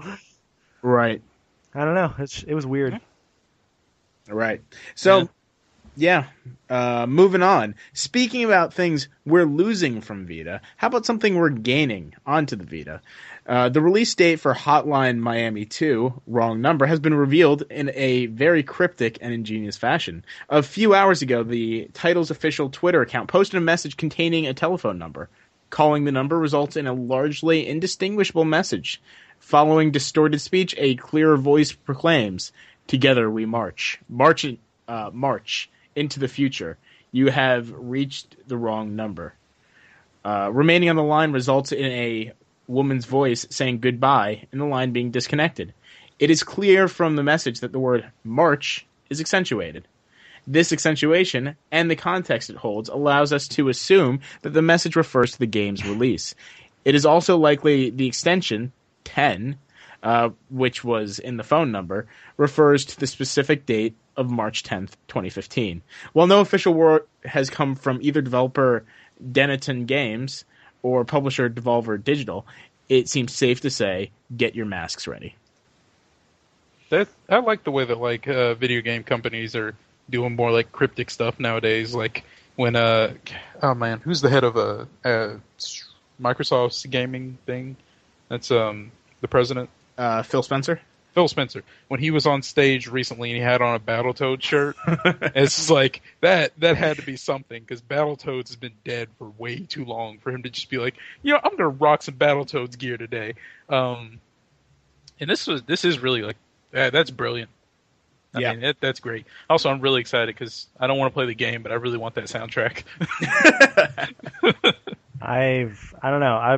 Right. I don't know. It was weird. Right. So, moving on. Speaking about things we're losing from Vita, how about something we're gaining onto the Vita? The release date for Hotline Miami 2, Wrong Number, has been revealed in a very cryptic and ingenious fashion. A few hours ago, the title's official Twitter account posted a message containing a telephone number. Calling the number results in a largely indistinguishable message. Following distorted speech, a clearer voice proclaims, "Together we march. March into the future. You have reached the wrong number." Remaining on the line results in a woman's voice saying goodbye and the line being disconnected. It is clear from the message that the word march is accentuated. This accentuation and the context it holds allows us to assume that the message refers to the game's release. It is also likely the extension 10, which was in the phone number, refers to the specific date of March 10th, 2015. While no official word has come from either developer Denton Games or publisher Devolver Digital, it seems safe to say, get your masks ready. I like the way that video game companies are doing more like cryptic stuff nowadays. Like when who's the head of Microsoft's gaming thing? That's the president. Phil Spencer. Phil Spencer, when he was on stage recently and he had on a Battletoads shirt, it's just like that had to be something, because Battletoads has been dead for way too long for him to just be like, I'm going to rock some Battletoads gear today. And this is really like, that's brilliant. I mean, that's great. Also, I'm really excited because I don't want to play the game, but I really want that soundtrack. I don't know. I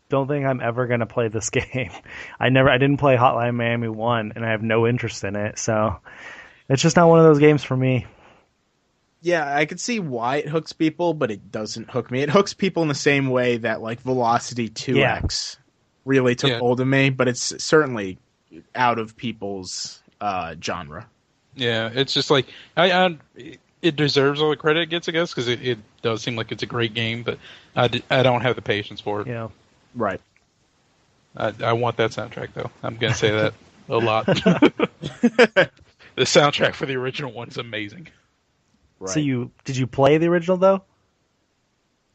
don't think I'm ever going to play this game. I didn't play Hotline Miami 1, and I have no interest in it, so it's just not one of those games for me. Yeah, I could see why it hooks people, but it doesn't hook me. It hooks people in the same way that like Velocity 2X really took hold of me, but it's certainly out of people's genre. Yeah, it's just like it deserves all the credit it gets, I guess, because it does seem like it's a great game, but I don't have the patience for it. Yeah. Right. I want that soundtrack, though. I'm going to say that a lot. The soundtrack for the original one is amazing. Right. So did you play the original, though?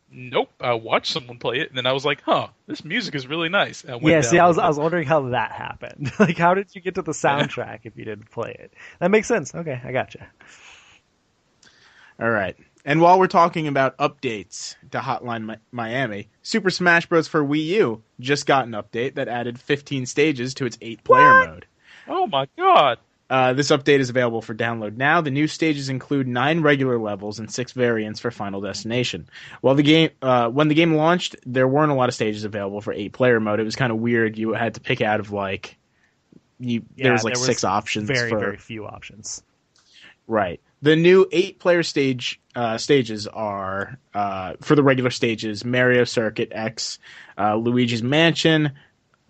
Nope. I watched someone play it, and then I was like, this music is really nice. I was wondering how that happened. Like, how did you get to the soundtrack if you didn't play it? That makes sense. Okay, I gotcha. All right. And while we're talking about updates to Hotline Miami, Super Smash Bros. For Wii U just got an update that added 15 stages to its 8-player mode. Oh my god! This update is available for download now. The new stages include 9 regular levels and 6 variants for Final Destination. When the game launched, there weren't a lot of stages available for 8-player mode. It was kind of weird. You had to pick out of there was 6 options. Very few options. Right. The new 8-player stages are, for the regular stages, Mario Circuit X, Luigi's Mansion,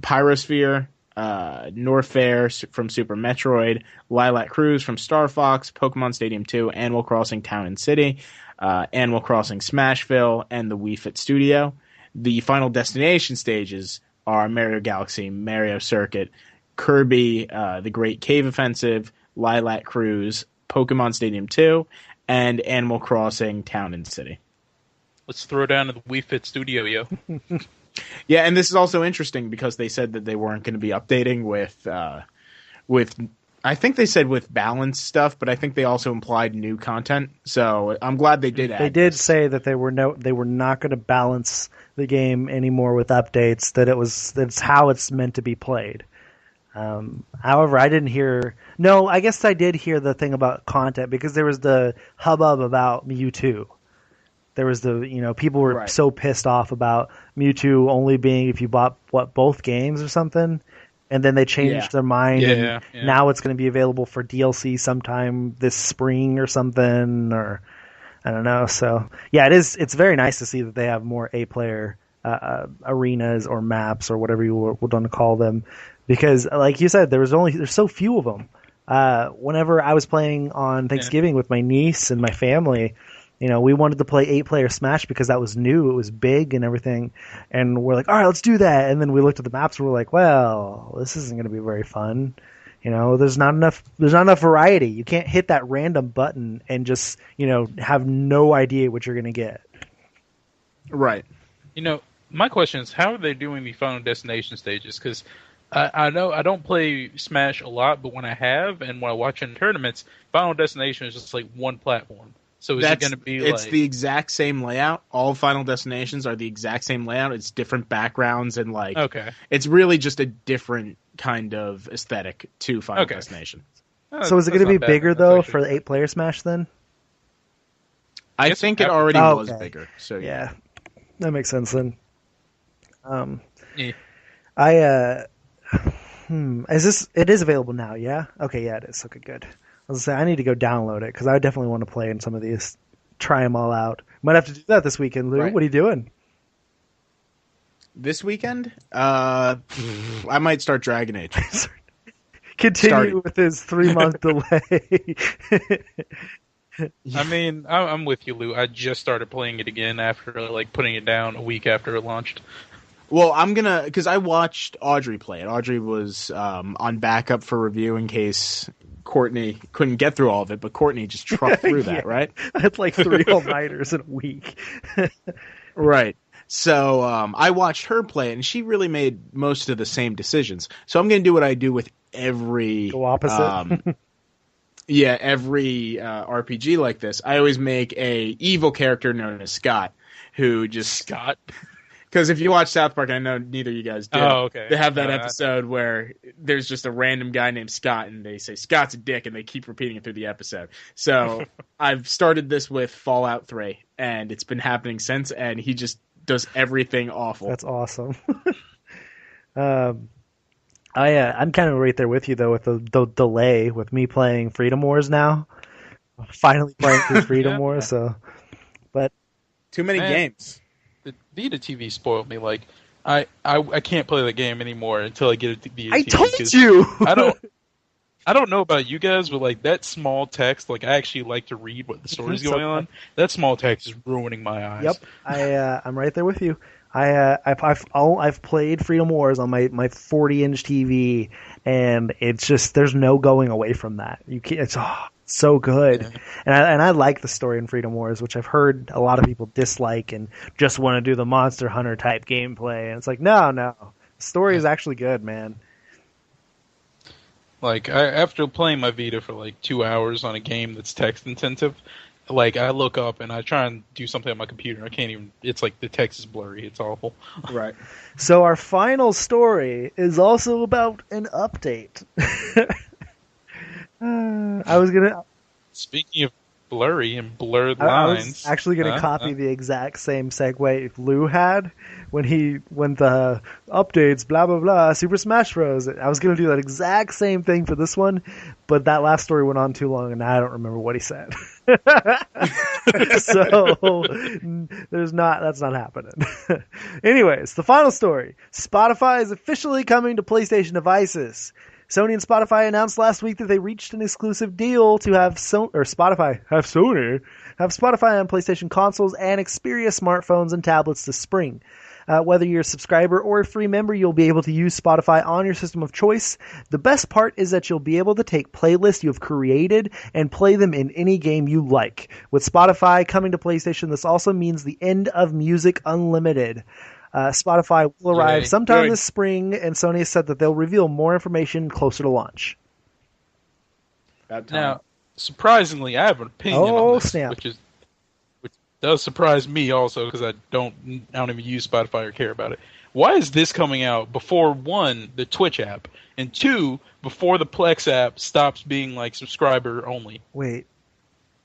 Pyrosphere, Norfair from Super Metroid, Lilac Cruise from Star Fox, Pokemon Stadium 2, Animal Crossing Town and City, Animal Crossing Smashville, and the Wii Fit Studio. The Final Destination stages are Mario Galaxy, Mario Circuit, Kirby, The Great Cave Offensive, Lilac Cruise, Pokemon Stadium 2, and Animal Crossing Town and City. Let's throw down to the Wii Fit Studio, yo. Yeah, and this is also interesting because they said that they weren't going to be updating with I think they said with balanced stuff, but I think they also implied new content. So I'm glad they did add They did this. say that they were not going to balance the game anymore with updates. That's how it's meant to be played. However, I didn't hear. No, I guess I did hear the thing about content because there was the hubbub about Mewtwo. There was people were so pissed off about Mewtwo only being if you bought both games or something. And then they changed their mind, and now it's going to be available for DLC sometime this spring or something, or I don't know. So yeah, it's very nice to see that they have more 8-player arenas or maps or whatever you would want to call them, because like you said, there's so few of them. Whenever I was playing on Thanksgiving with my niece and my family, we wanted to play 8-player Smash because that was new. It was big and everything. And we're like, all right, let's do that. And then we looked at the maps and we're like, well, this isn't going to be very fun. There's not enough variety. You can't hit that random button and just, have no idea what you're going to get. Right. My question is, how are they doing the Final Destination stages? Because I know I don't play Smash a lot, but when I have and when I watch in tournaments, Final Destination is just like one platform. So is it going to be It's the exact same layout. All Final Destinations are the exact same layout. It's different backgrounds and it's really just a different kind of aesthetic to Final Destination. So is it going to be bigger though for the 8-player Smash then? I think it already was bigger. So yeah, that makes sense then. It is available now, yeah? Okay, yeah, it is. Okay, good. I was gonna say, I need to go download it because I definitely want to play in some of these, try them all out. Might have to do that this weekend, Lou. Right. What are you doing? This weekend? I might start Dragon Age. Continue with his 3-month delay. I mean, I'm with you, Lou. I just started playing it again after putting it down a week after it launched. Well, I'm gonna, because I watched Audrey play it. Audrey was on backup for review in case Courtney couldn't get through all of it, but Courtney just trucked through that, right? I had 3 all-nighters in a week. Right. So I watched her play it, and she really made most of the same decisions. So I'm going to do what I do with every... Go opposite? Every RPG like this. I always make a evil character known as Scott, who just... Scott? Because if you watch South Park, I know neither of you guys did. Oh, okay. They have that episode where there's just a random guy named Scott, and they say, Scott's a dick, and they keep repeating it through the episode. So I've started this with Fallout 3, and it's been happening since, and he just does everything awful. That's awesome. I'm kind of right there with you, though, with the delay with me playing Freedom Wars now. Finally playing through Freedom Wars, so... But too many games. The Vita TV spoiled me. I can't play the game anymore until I get a Vita TV. I told you! I don't know about you guys, but that small text, I actually like to read what the story's going on. That small text is ruining my eyes. Yep, I'm right there with you. I've played Freedom Wars on my 40-inch TV, and it's just there's no going away from that. You can't. It's so good, and I like the story in Freedom Wars, which I've heard a lot of people dislike and just want to do the Monster Hunter type gameplay. And it's no, the story is actually good, man. After playing my Vita for 2 hours on a game that's text intensive, I look up and I try and do something on my computer. I can't even. It's the text is blurry. It's awful. Right. So our final story is also about an update. I was gonna. Speaking of blurry and blurred lines, lines, I was actually gonna copy the exact same segue Lou had when the updates blah blah blah Super Smash Bros. I was gonna do that exact same thing for this one, but that last story went on too long, and I don't remember what he said. So that's not happening. Anyways, the final story: Spotify is officially coming to PlayStation devices. Sony and Spotify announced last week that they reached an exclusive deal to have Spotify on PlayStation consoles and Xperia smartphones and tablets this spring. Whether you're a subscriber or a free member, you'll be able to use Spotify on your system of choice. The best part is that you'll be able to take playlists you have created and play them in any game you like. With Spotify coming to PlayStation, this also means the end of Music Unlimited. Spotify will arrive sometime this spring, and Sony has said that they'll reveal more information closer to launch. About time. Now, surprisingly, I have an opinion on this, snap. which does surprise me also because I don't even use Spotify or care about it. Why is this coming out before, one, the Twitch app, and two, before the Plex app stops being like subscriber only? Wait,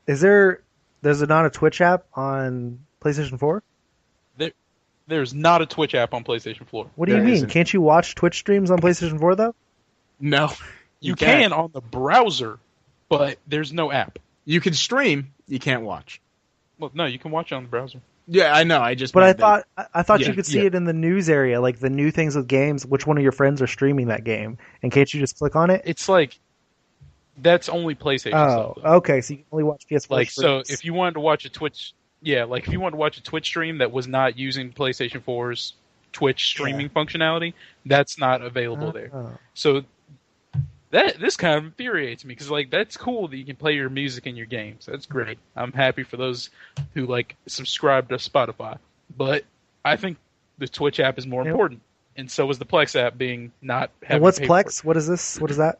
there's not a Twitch app on PlayStation 4? There's not a Twitch app on PlayStation 4. What do you mean? Can't you watch Twitch streams on PlayStation 4 though? No. You can on the browser, but there's no app. You can stream, you can't watch. Well, no, you can watch it on the browser. Yeah, I know. But I thought you could see it in the news area, like the new things with games. Which one of your friends are streaming that game? And can't you just click on it? It's like that's only PlayStation stuff. Oh, okay. So you can only watch PS4. Like, streams. so if you wanted to watch a Twitch, if you wanted to watch a Twitch stream that was not using PlayStation 4's Twitch streaming functionality, that's not available there. So this kind of infuriates me because that's cool that you can play your music in your games. That's great. I'm happy for those who subscribe to Spotify. But I think the Twitch app is more important, and so is the Plex app being not having. And what's Plex? What is this? What is that?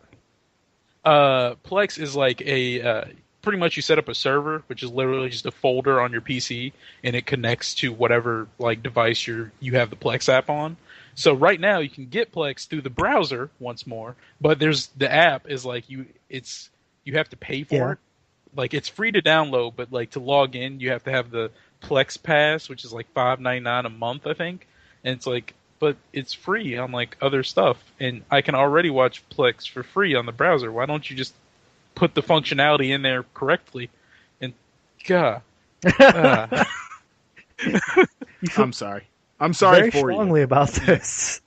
Plex is like a pretty much you set up a server, which is literally just a folder on your PC, and it connects to whatever device you have the Plex app on. So right now you can get Plex through the browser once more, but the app is you have to pay for it. It's free to download, but to log in you have to have the Plex Pass, which is $5.99 a month, I think. And it's but it's free on other stuff, and I can already watch Plex for free on the browser. Why don't you just put the functionality in there correctly? And God, I'm sorry. I'm sorry very for strongly you. about this.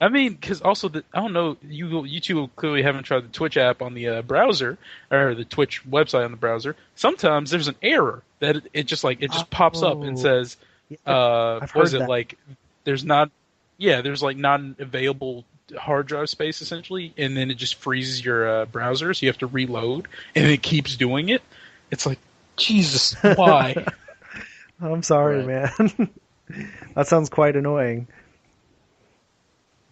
I mean, because also I don't know. You two clearly haven't tried the Twitch app on the browser or the Twitch website on the browser. Sometimes there's an error that it just pops up and says, I've heard that. There's not available hard drive space essentially, and then it just freezes your browser, so you have to reload, and it keeps doing it. It's Jesus, why? I'm sorry, man. That sounds quite annoying.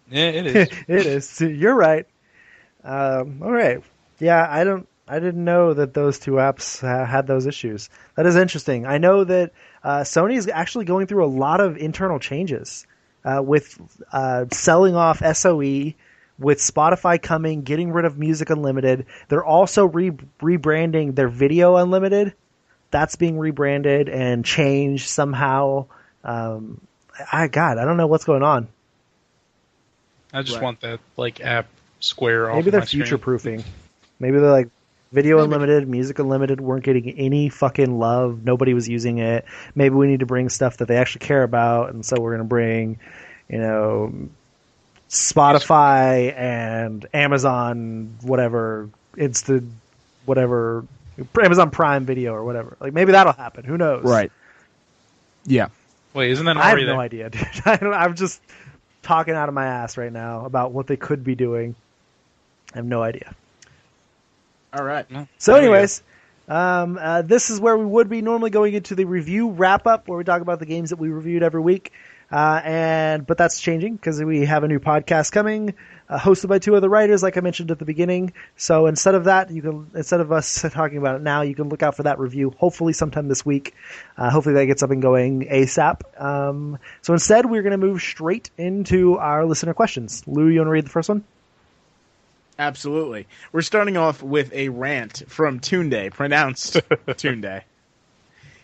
Yeah, it is. It is. You're right. All right. Yeah, I didn't know that those two apps had those issues. That is interesting. I know that Sony is actually going through a lot of internal changes with selling off SOE, with Spotify coming, getting rid of Music Unlimited. They're also rebranding their Video Unlimited. That's being rebranded and changed somehow. I don't know what's going on. I just want that app square off. Maybe they're my screen. future proofing. Maybe they're Video Unlimited, Music Unlimited weren't getting any fucking love. Nobody was using it. Maybe we need to bring stuff that they actually care about, and so we're going to bring, Spotify and Amazon, whatever, Amazon Prime Video or whatever. Maybe that'll happen. Who knows? Right. Yeah. Wait, isn't that I have already no there? idea, dude. I'm just talking out of my ass right now about what they could be doing. I have no idea. All right. So anyways, this is where we would be normally going into the review wrap-up, where we talk about the games that we reviewed every week. But that's changing because we have a new podcast coming, hosted by two other writers, like I mentioned at the beginning. So instead of that, instead of us talking about it now, you can look out for that review, hopefully sometime this week. Hopefully that gets up and going ASAP. So instead, we're going to move straight into our listener questions. Lou, you want to read the first one? Absolutely. We're starting off with a rant from Tunde, pronounced Tunde.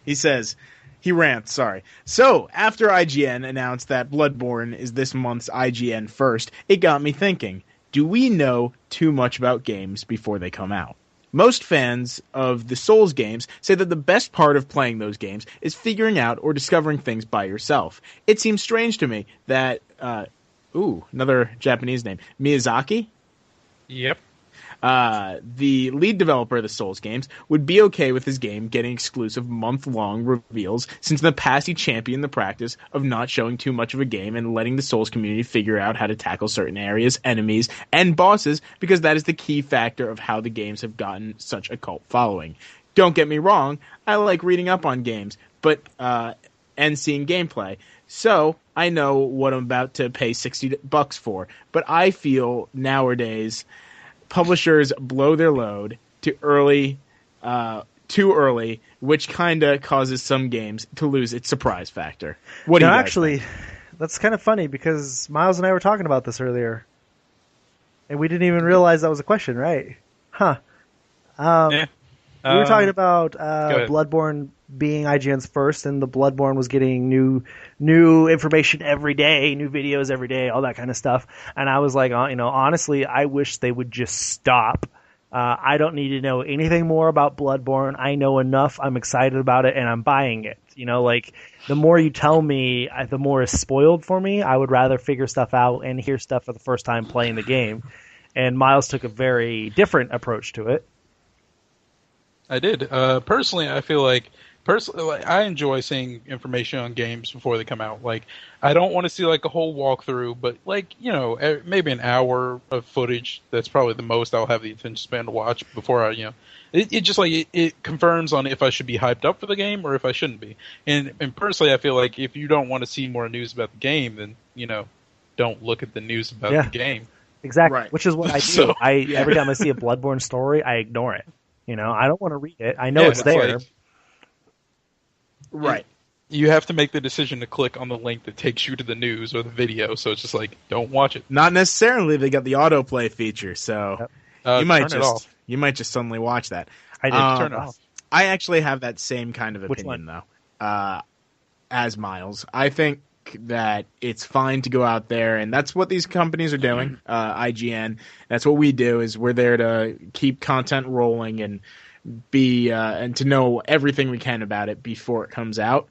He rants, sorry. So, after IGN announced that Bloodborne is this month's IGN first, it got me thinking, do we know too much about games before they come out? Most fans of the Souls games say that the best part of playing those games is figuring out or discovering things by yourself. It seems strange to me that, another Japanese name, Miyazaki? Yep. The lead developer of the Souls games would be okay with his game getting exclusive month-long reveals, since in the past he championed the practice of not showing too much of a game and letting the Souls community figure out how to tackle certain areas, enemies, and bosses, because that is the key factor of how the games have gotten such a cult following. Don't get me wrong, I like reading up on games, and seeing gameplay. So, I know what I'm about to pay $60 for, but I feel nowadays publishers blow their load too early, which kind of causes some games to lose its surprise factor. What do you guys think? That's kind of funny because Miles and I were talking about this earlier, and we didn't even realize that was a question, right? Huh. Yeah. We were talking about Bloodborne being IGN's first, and the Bloodborne was getting new information every day, new videos every day, all that kind of stuff. And I was like, honestly, I wish they would just stop. I don't need to know anything more about Bloodborne. I know enough. I'm excited about it, and I'm buying it. The more you tell me, the more is spoiled for me. I would rather figure stuff out and hear stuff for the first time playing the game. And Miles took a very different approach to it. I did. Personally, I feel like I enjoy seeing information on games before they come out. Like, I don't want to see like a whole walkthrough, but maybe an hour of footage. That's probably the most I'll have the attention span to watch before I, it just like it confirms on if I should be hyped up for the game or if I shouldn't be. And personally, I feel like if you don't want to see more news about the game, then don't look at the news about the game. Exactly, right. Which is what I do. Every time I see a Bloodborne story, I ignore it. I don't want to read it. I know it's there. Right. You have to make the decision to click on the link that takes you to the news or the video, so it's just like, don't watch it. Not necessarily. They got the autoplay feature, so you might just suddenly watch that. I did turn it off. I actually have that same kind of opinion, though, as Miles. I think that it's fine to go out there, and that's what these companies are doing. IGN, that's what we do. Is we're there to keep content rolling and be and to know everything we can about it before it comes out.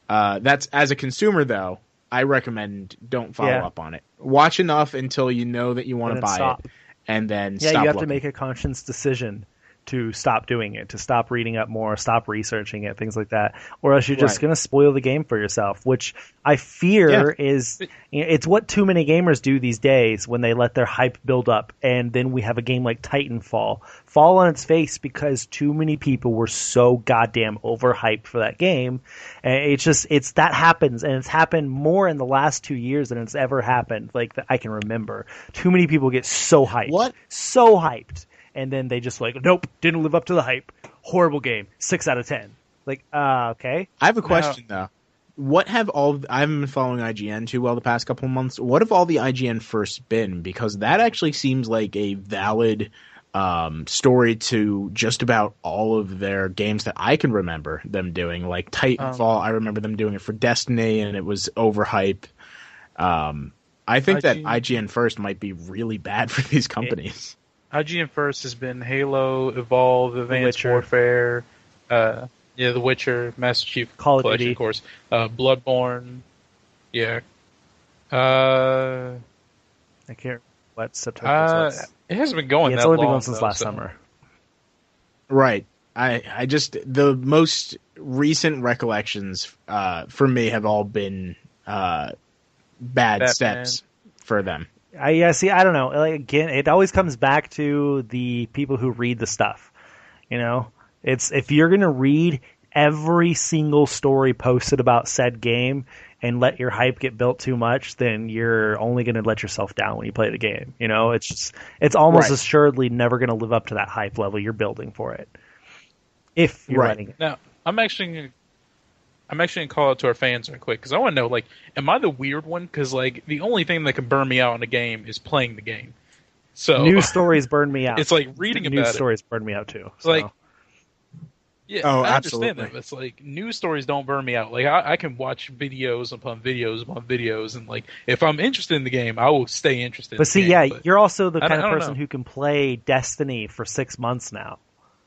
That's as a consumer, though. I recommend don't follow up on it. Watch enough until you know that you want to buy it, and then stop. You have looking. to make a conscious decision to stop doing it, to stop reading up more, stop researching it, things like that, or else you're just going to spoil the game for yourself, which I fear is it's what too many gamers do these days when they let their hype build up, and then we have a game like Titanfall fall on its face because too many people were so goddamn overhyped for that game. And that happens, and it's happened more in the last 2 years than it's ever happened, like that I can remember. Too many people get so hyped. So hyped. And then they just nope, didn't live up to the hype. Horrible game. 6 out of 10. Okay. I have a question, though. I haven't been following IGN too well the past couple of months. What have all the IGN first been? Because that actually seems like a valid story to just about all of their games that I can remember them doing. Like Titanfall, I remember them doing it for Destiny, and it was overhyped. I think that IGN first might be really bad for these companies. IGN first has been Halo, Evolve, Advanced Warfare, The Witcher, Master Chief Collection, of course, Bloodborne, I can't remember what September was. It hasn't been going that long. It's only been going since last summer. Right. I just, the most recent recollections for me have all been bad steps for them. I don't know. Again, it always comes back to the people who read the stuff. It's if you're going to read every single story posted about said game and let your hype get built too much, then you're only going to let yourself down when you play the game. It's almost assuredly never going to live up to that hype level you're building for it. If you're running it. Now, I'm actually going to call out to our fans right quick because I want to know, am I the weird one? Because, the only thing that can burn me out in a game is playing the game. So news stories burn me out. It's like reading about it. News stories burn me out too. So. I understand that. It's news stories don't burn me out. I can watch videos upon videos upon videos, and if I'm interested in the game, I will stay interested. But see, you're also the kind of person who can play Destiny for 6 months now.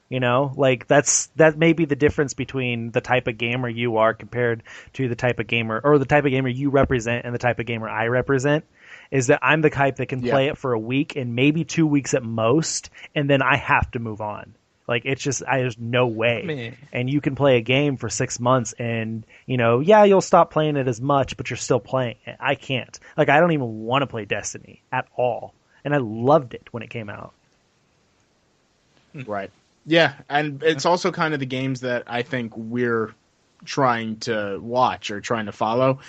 That may be the difference between the type of gamer you are compared to the type of gamer, or the type of gamer you represent and the type of gamer I represent, is that I'm the type that can play it for a week and maybe 2 weeks at most, and then I have to move on. It's just, there's no way. And you can play a game for 6 months and, you'll stop playing it as much, but you're still playing it. I can't. I don't even want to play Destiny at all. And I loved it when it came out. Right. Yeah, and it's also kind of the games that I think we're trying to watch or trying to follow.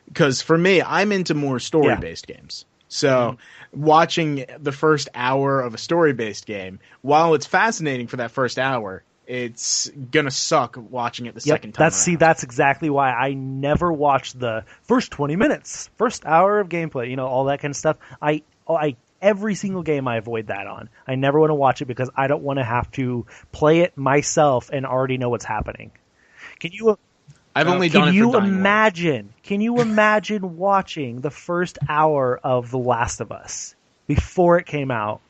Because for me, I'm into more story-based games. So watching the first hour of a story-based game, while it's fascinating for that first hour, it's gonna suck watching it the second time around. That's exactly why I never watch the first 20 minutes, first hour of gameplay, all that kind of stuff. Every single game I avoid that on. I never want to watch it because I don't want to have to play it myself and already know what's happening. I've only done it for Dying Light. Can you imagine watching the first hour of The Last of Us before it came out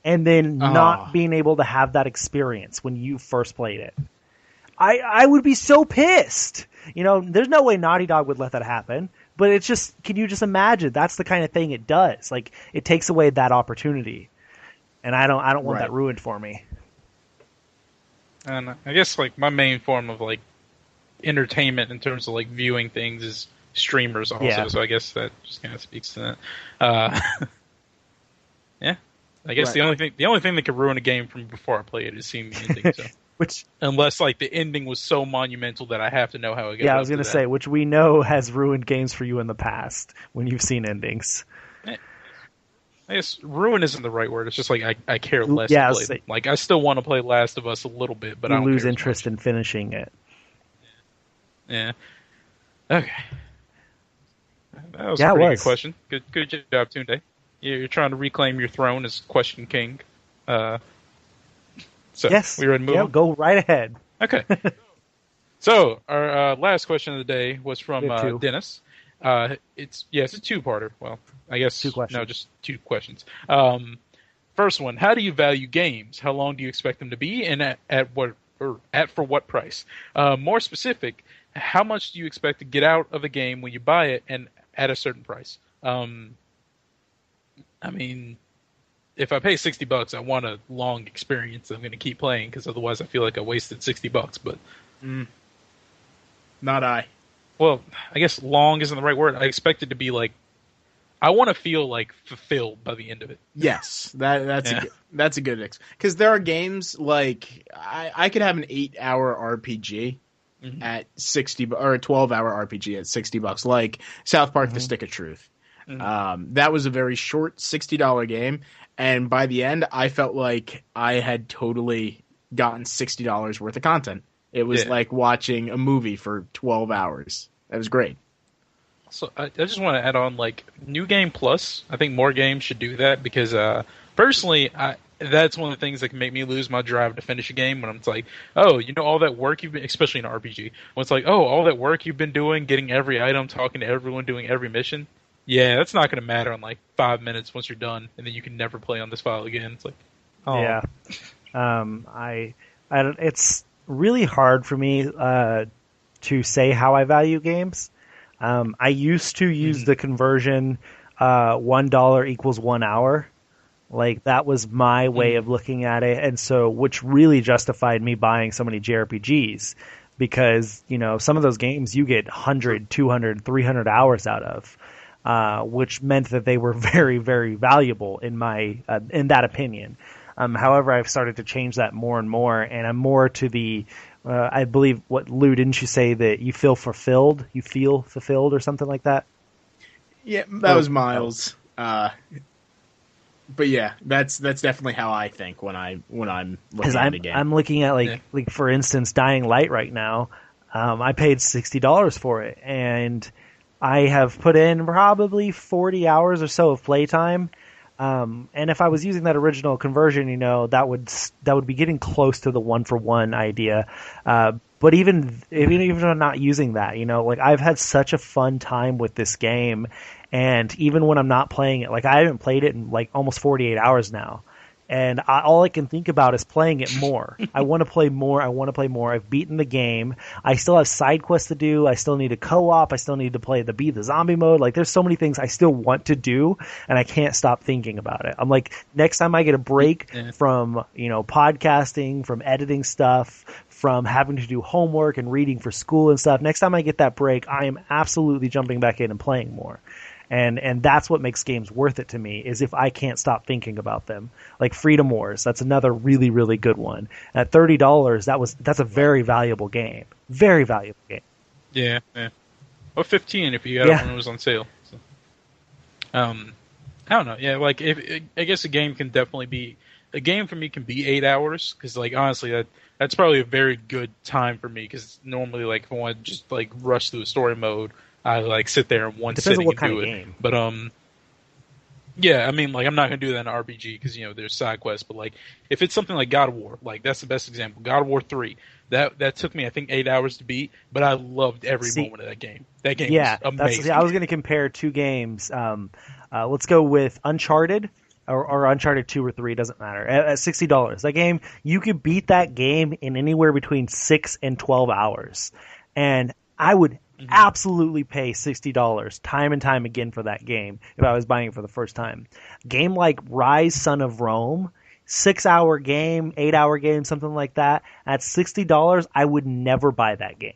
and then not being able to have that experience when you first played it? I would be so pissed. There's no way Naughty Dog would let that happen. But it's just, can you just imagine? That's the kind of thing it does. Like, it takes away that opportunity, and I don't want that ruined for me. And I guess like my main form of like entertainment in terms of like viewing things is streamers also. Yeah. So I guess that just kind of speaks to that. Yeah, I guess the only thing that could ruin a game from before I play it is seeing the ending. So. Unless like the ending was so monumental that I have to know how it goes. Yeah, I was going to say, which we know has ruined games for you in the past when you've seen endings. I guess ruin isn't the right word. It's just like I care less to play them. Like I still want to play Last of Us a little bit, but I don't lose interest in finishing it. Yeah. Okay. That was a pretty good question. Good job, Tunde. You're trying to reclaim your throne as Question King. So, yes. We ready to move on? Go right ahead. Okay. So, our last question of the day was from Dennis. It's a two-parter. Well, I guess two questions. No, just two questions. First one: how do you value games? How long do you expect them to be, and for what price? More specific, how much do you expect to get out of a game when you buy it, and at a certain price? I mean, if I pay $60, I want a long experience. I'm going to keep playing because otherwise I feel like I wasted $60. But not I. Well, I guess long isn't the right word. I expect it to be like I want to feel like fulfilled by the end of it. Yes, that's a good because there are games like I could have an 8-hour RPG at $60 or a 12-hour RPG at $60, like South Park: The Stick of Truth. That was a very short $60 game. And by the end, I felt like I had totally gotten $60 worth of content. It was like watching a movie for 12 hours. That was great. So I just want to add on, like, New Game Plus. I think more games should do that because, personally, that's one of the things that can make me lose my drive to finish a game when it's like, oh, all that work you've been, especially in an RPG, when it's like, oh, all that work you've been doing, getting every item, talking to everyone, doing every mission. Yeah, that's not going to matter in like 5 minutes once you're done, and then you can never play on this file again. It's like, oh. Yeah. I don't, it's really hard for me to say how I value games. I used to use the conversion $1 equals 1 hour. Like, that was my way of looking at it, and so which really justified me buying so many JRPGs because, some of those games you get 100, 200, 300 hours out of. Which meant that they were very, very valuable in that opinion. However, I've started to change that more and more, and I'm more to the, I believe, Lou, didn't you say that you feel fulfilled? You feel fulfilled or something like that? Yeah, that was Miles. But yeah, that's definitely how I think when I'm looking at a game. I'm looking at like for instance, Dying Light right now. I paid $60 for it, and I have put in probably 40 hours or so of playtime. And if I was using that original conversion, that would be getting close to the 1-for-1 idea. But even if I'm not using that, like I've had such a fun time with this game. And even when I'm not playing it, like I haven't played it in like almost 48 hours now. And all I can think about is playing it more. I want to play more. I've beaten the game. I still have side quests to do. I still need a co-op. I still need to beat the zombie mode. Like, there's so many things I still want to do, and I can't stop thinking about it. I'm like, next time I get a break from, podcasting, from editing stuff, from having to do homework and reading for school and stuff, next time I get that break, I am absolutely jumping back in and playing more. And that's what makes games worth it to me, is if I can't stop thinking about them. Like Freedom Wars, that's another really, really good one. At $30, that's a very valuable game. Very valuable game. Yeah. Or $15 if you got it when it was on sale. So. I don't know. Yeah, like I guess a game can definitely be a game for me can be 8 hours because like honestly that's probably a very good time for me because normally like if I want to just like rush through a story mode, I like sit there in one sitting and do it. Game. But yeah, I mean like I'm not gonna do that in an RPG because there's side quests. But like if it's something like God of War, like that's the best example. God of War 3. That took me I think 8 hours to beat, but I loved every moment of that game. That game was amazing. I was going to compare two games. Let's go with Uncharted or Uncharted 2 or 3, doesn't matter. At $60, that game you could beat that game in anywhere between 6 and 12 hours, and I would absolutely pay $60 time and time again for that game if I was buying it for the first time. Game like Rise: Son of Rome. 6-hour game, 8-hour game, something like that. At $60, I would never buy that game.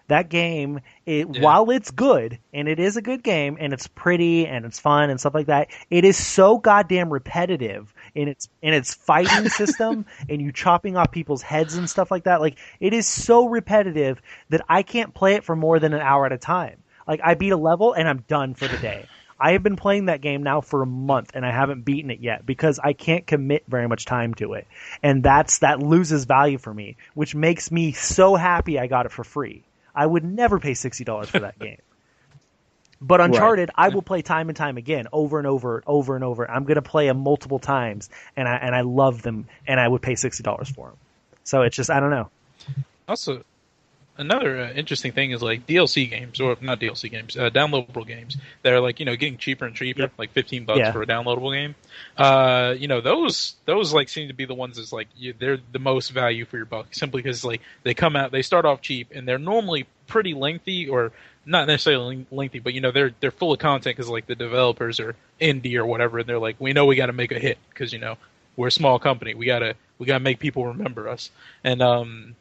That game, while it's good, and it is a good game, and it's pretty, and it's fun, and stuff like that, it is so goddamn repetitive in its fighting system, and you chopping off people's heads and stuff like that. Like, it is so repetitive that I can't play it for more than an hour at a time. Like, I beat a level, and I'm done for the day. I have been playing that game now for a month, and I haven't beaten it yet because I can't commit very much time to it. And that loses value for me, which makes me so happy I got it for free. I would never pay $60 for that game. But Uncharted, I will play time and time again, over and over, over and over. I'm going to play them multiple times, and I love them, and I would pay $60 for them. So it's just, I don't know. Also, another interesting thing is like DLC games, or not DLC games, downloadable games that are like getting cheaper and cheaper, like $15 for a downloadable game. Those like seem to be the ones that's like they're the most value for your buck, simply because like they come out, they start off cheap, and they're normally pretty lengthy, or not necessarily lengthy, but they're full of content because like the developers are indie or whatever, and they're like, we know we got to make a hit because we're a small company, we gotta make people remember us. And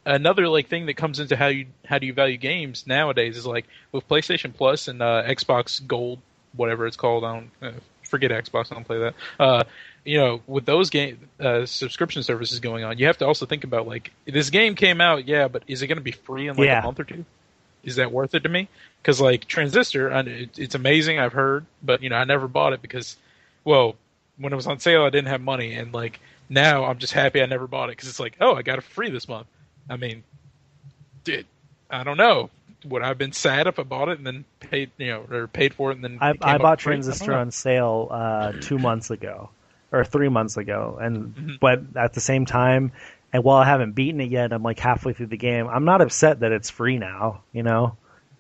another like thing that comes into how do you value games nowadays is like with PlayStation Plus and Xbox Gold, whatever it's called. I don't forget Xbox. I don't play that. With those game subscription services going on, you have to also think about like this game came out, but is it going to be free in like a month or two? Is that worth it to me? Because like Transistor, it's amazing. I've heard, but I never bought it because, well, when it was on sale, I didn't have money, and like now I'm just happy I never bought it because it's like, oh, I got it free this month. I mean, I don't know. Would I have been sad if I bought it and then paid for it and then I bought Transistor on sale 2 months ago or 3 months ago, and but at the same time, and while I haven't beaten it yet, I'm like halfway through the game. I'm not upset that it's free now.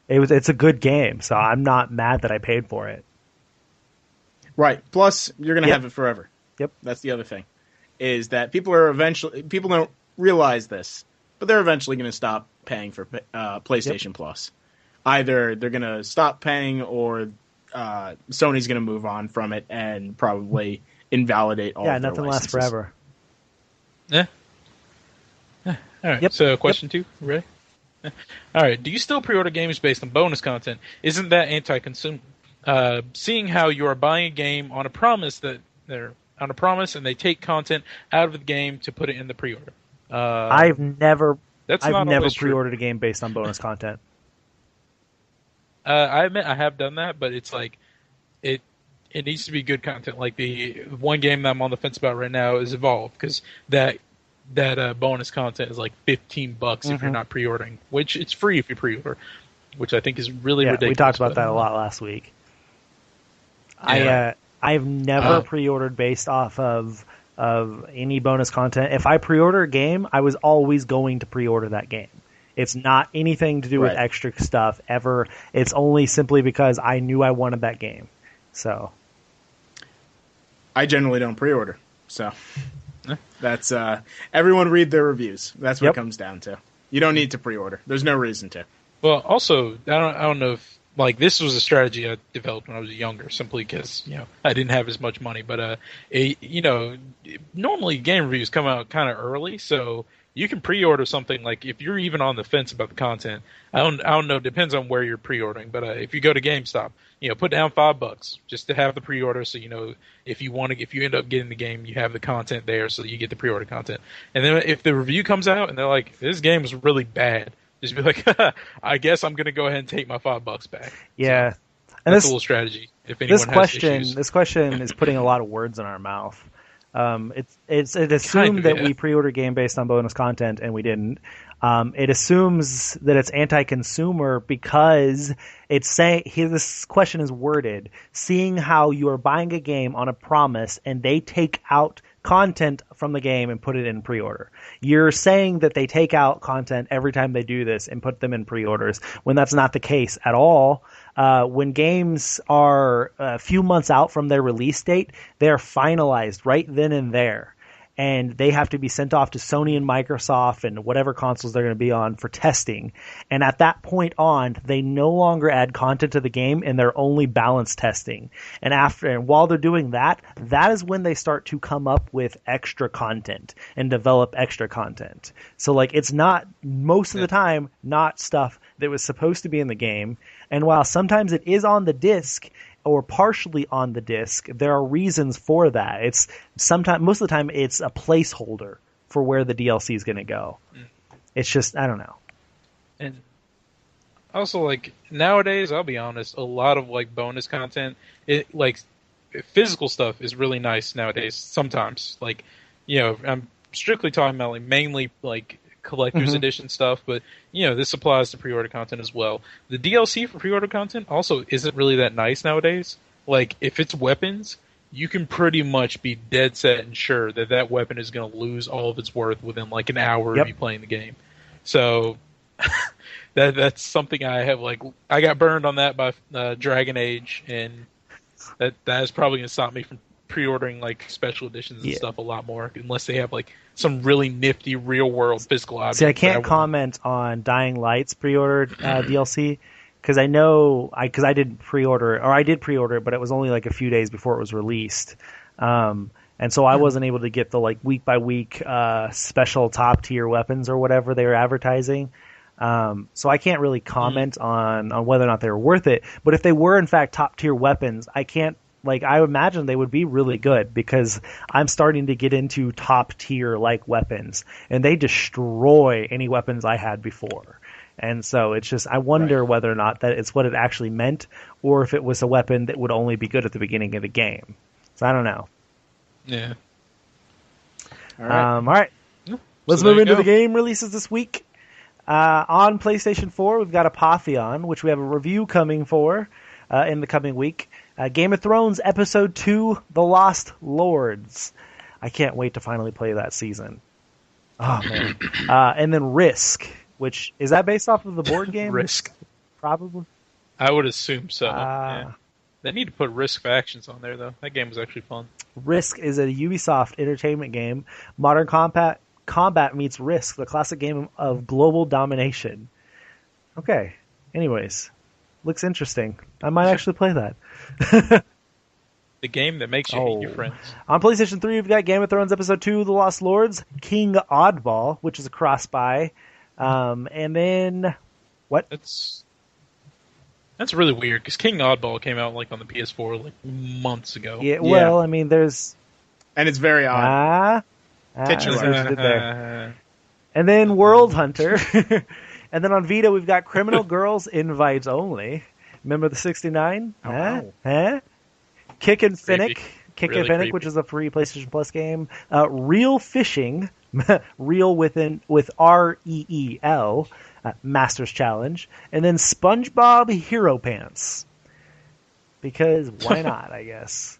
It's a good game, so I'm not mad that I paid for it. Right. Plus, you're gonna have it forever. Yep. That's the other thing, is that people don't realize this. But they're eventually going to stop paying for PlayStation Plus. Either they're going to stop paying, or Sony's going to move on from it and probably invalidate all of their nothing licenses. lasts forever. Yeah. All right. So question 2, ready? All right. Do you still pre-order games based on bonus content? Isn't that anti-consumer? Seeing how you are buying a game on a promise and they take content out of the game to put it in the pre-order. I've never pre-ordered true. a game based on bonus content. I admit I have done that, but it's like it needs to be good content. Like the one game that I'm on the fence about right now is Evolve, because that bonus content is like $15 if you're not pre-ordering, which it's free if you pre-order, which I think is really ridiculous. We talked about that a lot last week. Yeah. I've never pre-ordered based off of any bonus content. If I pre-order a game, I was always going to pre-order that game. It's not anything to do with extra stuff ever. It's only simply because I knew I wanted that game. So I generally don't pre-order. So that's everyone read their reviews. That's what it comes down to. You don't need to pre-order. There's no reason to. Well, also, I don't know if like this was a strategy I developed when I was younger, simply because I didn't have as much money. But normally game reviews come out kind of early, so you can pre-order something. Like if you're even on the fence about the content, I don't know. Depends on where you're pre-ordering. But if you go to GameStop, put down $5 just to have the pre-order. So if you end up getting the game, you have the content there, so you get the pre-order content. And then if the review comes out and they're like, this game is really bad, just be like, I guess I'm going to go ahead and take my $5 back. Yeah. And That's a little strategy. If anyone has issues. This question is putting a lot of words in our mouth. It assumed that we pre-order game based on bonus content, and we didn't. It assumes that it's anti-consumer because it's saying this question is worded, seeing how you are buying a game on a promise and they take out content from the game and put it in pre-order. You're saying that they take out content every time they do this and put them in pre-orders when that's not the case at all. When games are a few months out from their release date, they are finalized right then and there. And they have to be sent off to Sony and Microsoft and whatever consoles they're going to be on for testing. And at that point on, they no longer add content to the game and they're only balance testing. And while they're doing that, that is when they start to come up with extra content and develop extra content. So like it's not most of the time not stuff that was supposed to be in the game. And while sometimes it is on the disc or partially on the disc, there are reasons for that. It's most of the time it's a placeholder for where the DLC is going to go. It's just, I don't know. And also, like, nowadays, I'll be honest, a lot of, like, bonus content, physical stuff is really nice nowadays, sometimes. Like, you know, I'm strictly talking about, like, mainly, like, collector's edition stuff, but, you know, this applies to pre-order content as well. The DLC for pre-order content also isn't really that nice nowadays. Like, if it's weapons, you can pretty much be dead set and sure that that weapon is going to lose all of its worth within, like, an hour of you playing the game. So, that's something I have, like, I got burned on that by Dragon Age, and that is probably going to stop me from pre-ordering, like, special editions and stuff a lot more, unless they have, like, some really nifty real-world physical objects. See, I can't comment on Dying Light's pre-ordered DLC, because I know, because I didn't pre-order it, or I did pre-order it, but it was only, like, a few days before it was released. And so I wasn't able to get the, like, week-by-week special top-tier weapons or whatever they were advertising. So I can't really comment on whether or not they were worth it. But if they were, in fact, top-tier weapons, I imagine they would be really good, because I'm starting to get into top tier like weapons, and they destroy any weapons I had before. And so it's just, I wonder whether or not that it's what it actually meant, or if it was a weapon that would only be good at the beginning of the game. So I don't know. Yeah. All right. Let's move into the game releases this week. On PlayStation 4, we've got Apotheon, which we have a review coming for in the coming week. Game of Thrones Episode 2, The Lost Lords. I can't wait to finally play that season. Oh, man. And then Risk, which, is that based off of the board game? Risk. Probably. I would assume so. Yeah. They need to put Risk Factions on there, though. That game was actually fun. Risk is a Ubisoft entertainment game. Modern combat meets Risk, the classic game of global domination. Okay. Anyways. Looks interesting. I might actually play that. The game that makes you hate your friends. On PlayStation 3, we've got Game of Thrones Episode 2, The Lost Lords, King Oddball, which is a cross-buy. And then... What? That's really weird, because King Oddball came out like on the PS4 like months ago. Yeah, well, I mean, there's... And it's very odd. There. And then World Hunter... And then on Vita, we've got Criminal Girls Invites Only. Remember the 69? Kick and Finnick, which is a free PlayStation Plus game. Real Fishing, Real with R-E-E-L, Masters Challenge. And then SpongeBob Hero Pants. Because why not, I guess.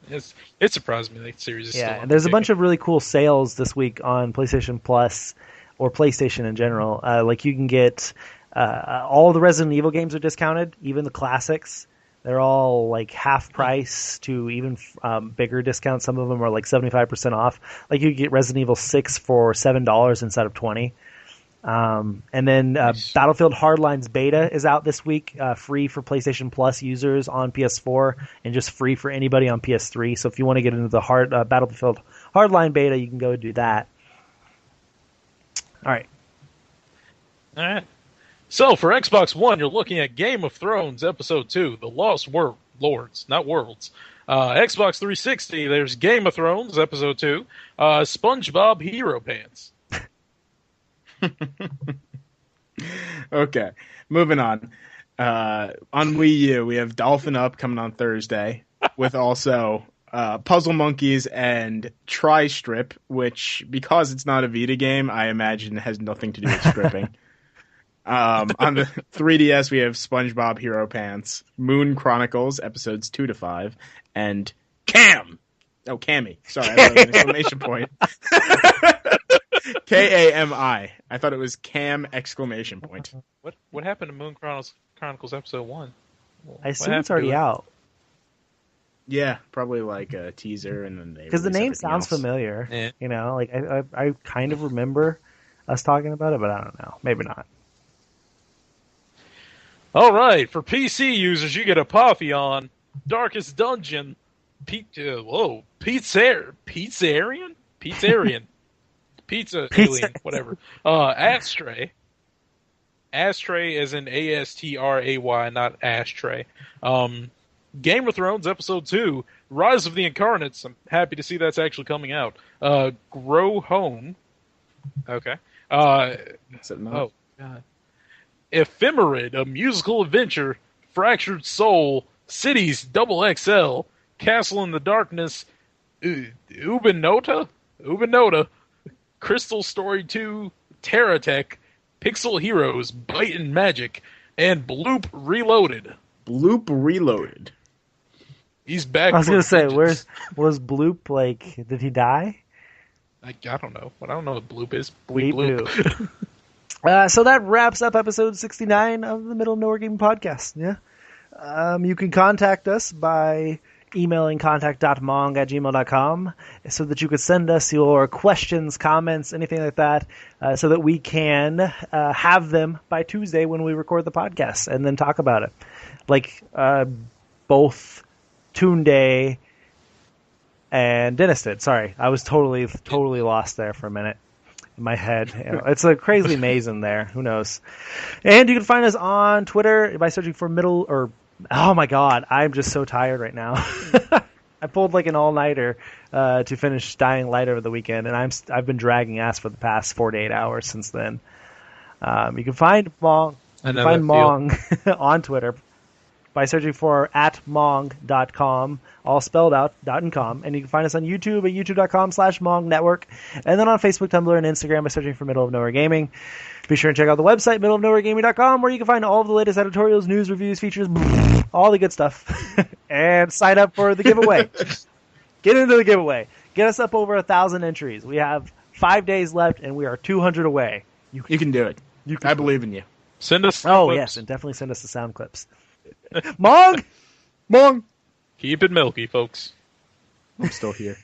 It surprised me that series is still on. And there's a bunch of really cool sales this week on PlayStation Plus, or PlayStation in general. Like you can get all the Resident Evil games are discounted, even the classics. They're all like half price to even bigger discounts. Some of them are like 75% off. Like you can get Resident Evil 6 for $7 instead of $20. And then Battlefield Hardline's beta is out this week, free for PlayStation Plus users on PS4 and just free for anybody on PS3. So if you want to get into the Battlefield Hardline beta, you can go do that. All right. So for Xbox One, you're looking at Game of Thrones Episode 2, The Lost Lords, not Worlds. Xbox 360, there's Game of Thrones Episode 2, SpongeBob Hero Pants. Okay, moving on. On Wii U, we have Dolphin Up coming on Thursday, with also Puzzle Monkeys and Tri-Strip, which, because it's not a Vita game, I imagine has nothing to do with stripping. On the 3DS, we have SpongeBob Hero Pants, Moon Chronicles, episodes 2 to 5, and Cam! Oh, Cammy. Sorry, I wrote an exclamation point. Kami. I thought it was Cam! Exclamation point. What happened to Moon Chronicles episode 1? I assume it's already out. Yeah, probably like a teaser, and then they because the name sounds familiar. Yeah. You know, like I kind of remember us talking about it, but I don't know. Maybe not. All right, for PC users, you get Apotheon, Darkest Dungeon, Pizzarian, Pizza Alien, whatever. Astray as in Astray, not ashtray. Game of Thrones Episode 2, Rise of the Incarnates. I'm happy to see that's actually coming out. Grow Home. Okay. Oh, God. Ephemerid, a musical adventure, Fractured Soul, Cities XXL, Castle in the Darkness, Ubinota, Crystal Story 2, Terratech, Pixel Heroes, Bite and Magic, and Bloop Reloaded. He's back. I was going to say, was Bloop, like, did he die? I don't know. I don't know what Bloop is. Bloop. So that wraps up episode 69 of the Middle of Nowhere Gaming Podcast. Yeah. You can contact us by emailing contact.mong@gmail.com so that you could send us your questions, comments, anything like that, so that we can have them by Tuesday when we record the podcast and then talk about it. Like both Toonday and Dennis did. Sorry, I was totally lost there for a minute. In my head. You know, it's a crazy maze in there. Who knows? And you can find us on Twitter by searching for oh my God, I'm just so tired right now. I pulled like an all-nighter to finish Dying Light over the weekend, and I've been dragging ass for the past 48 hours since then. You can find Mong on Twitter by searching for @mong.com, all spelled out, .com, and you can find us on YouTube at youtube.com/Mong Network, and then on Facebook, Tumblr, and Instagram by searching for Middle of Nowhere Gaming. Be sure and check out the website, middleofnowheregaming.com, where you can find all of the latest editorials, news, reviews, features, all the good stuff, and sign up for the giveaway. Get into the giveaway. Get us up over 1,000 entries. We have 5 days left, and we are 200 away. You can do it. I believe in you. Send us clips. Yes, and definitely send us the sound clips. Mong! Keep it milky, folks. I'm still here.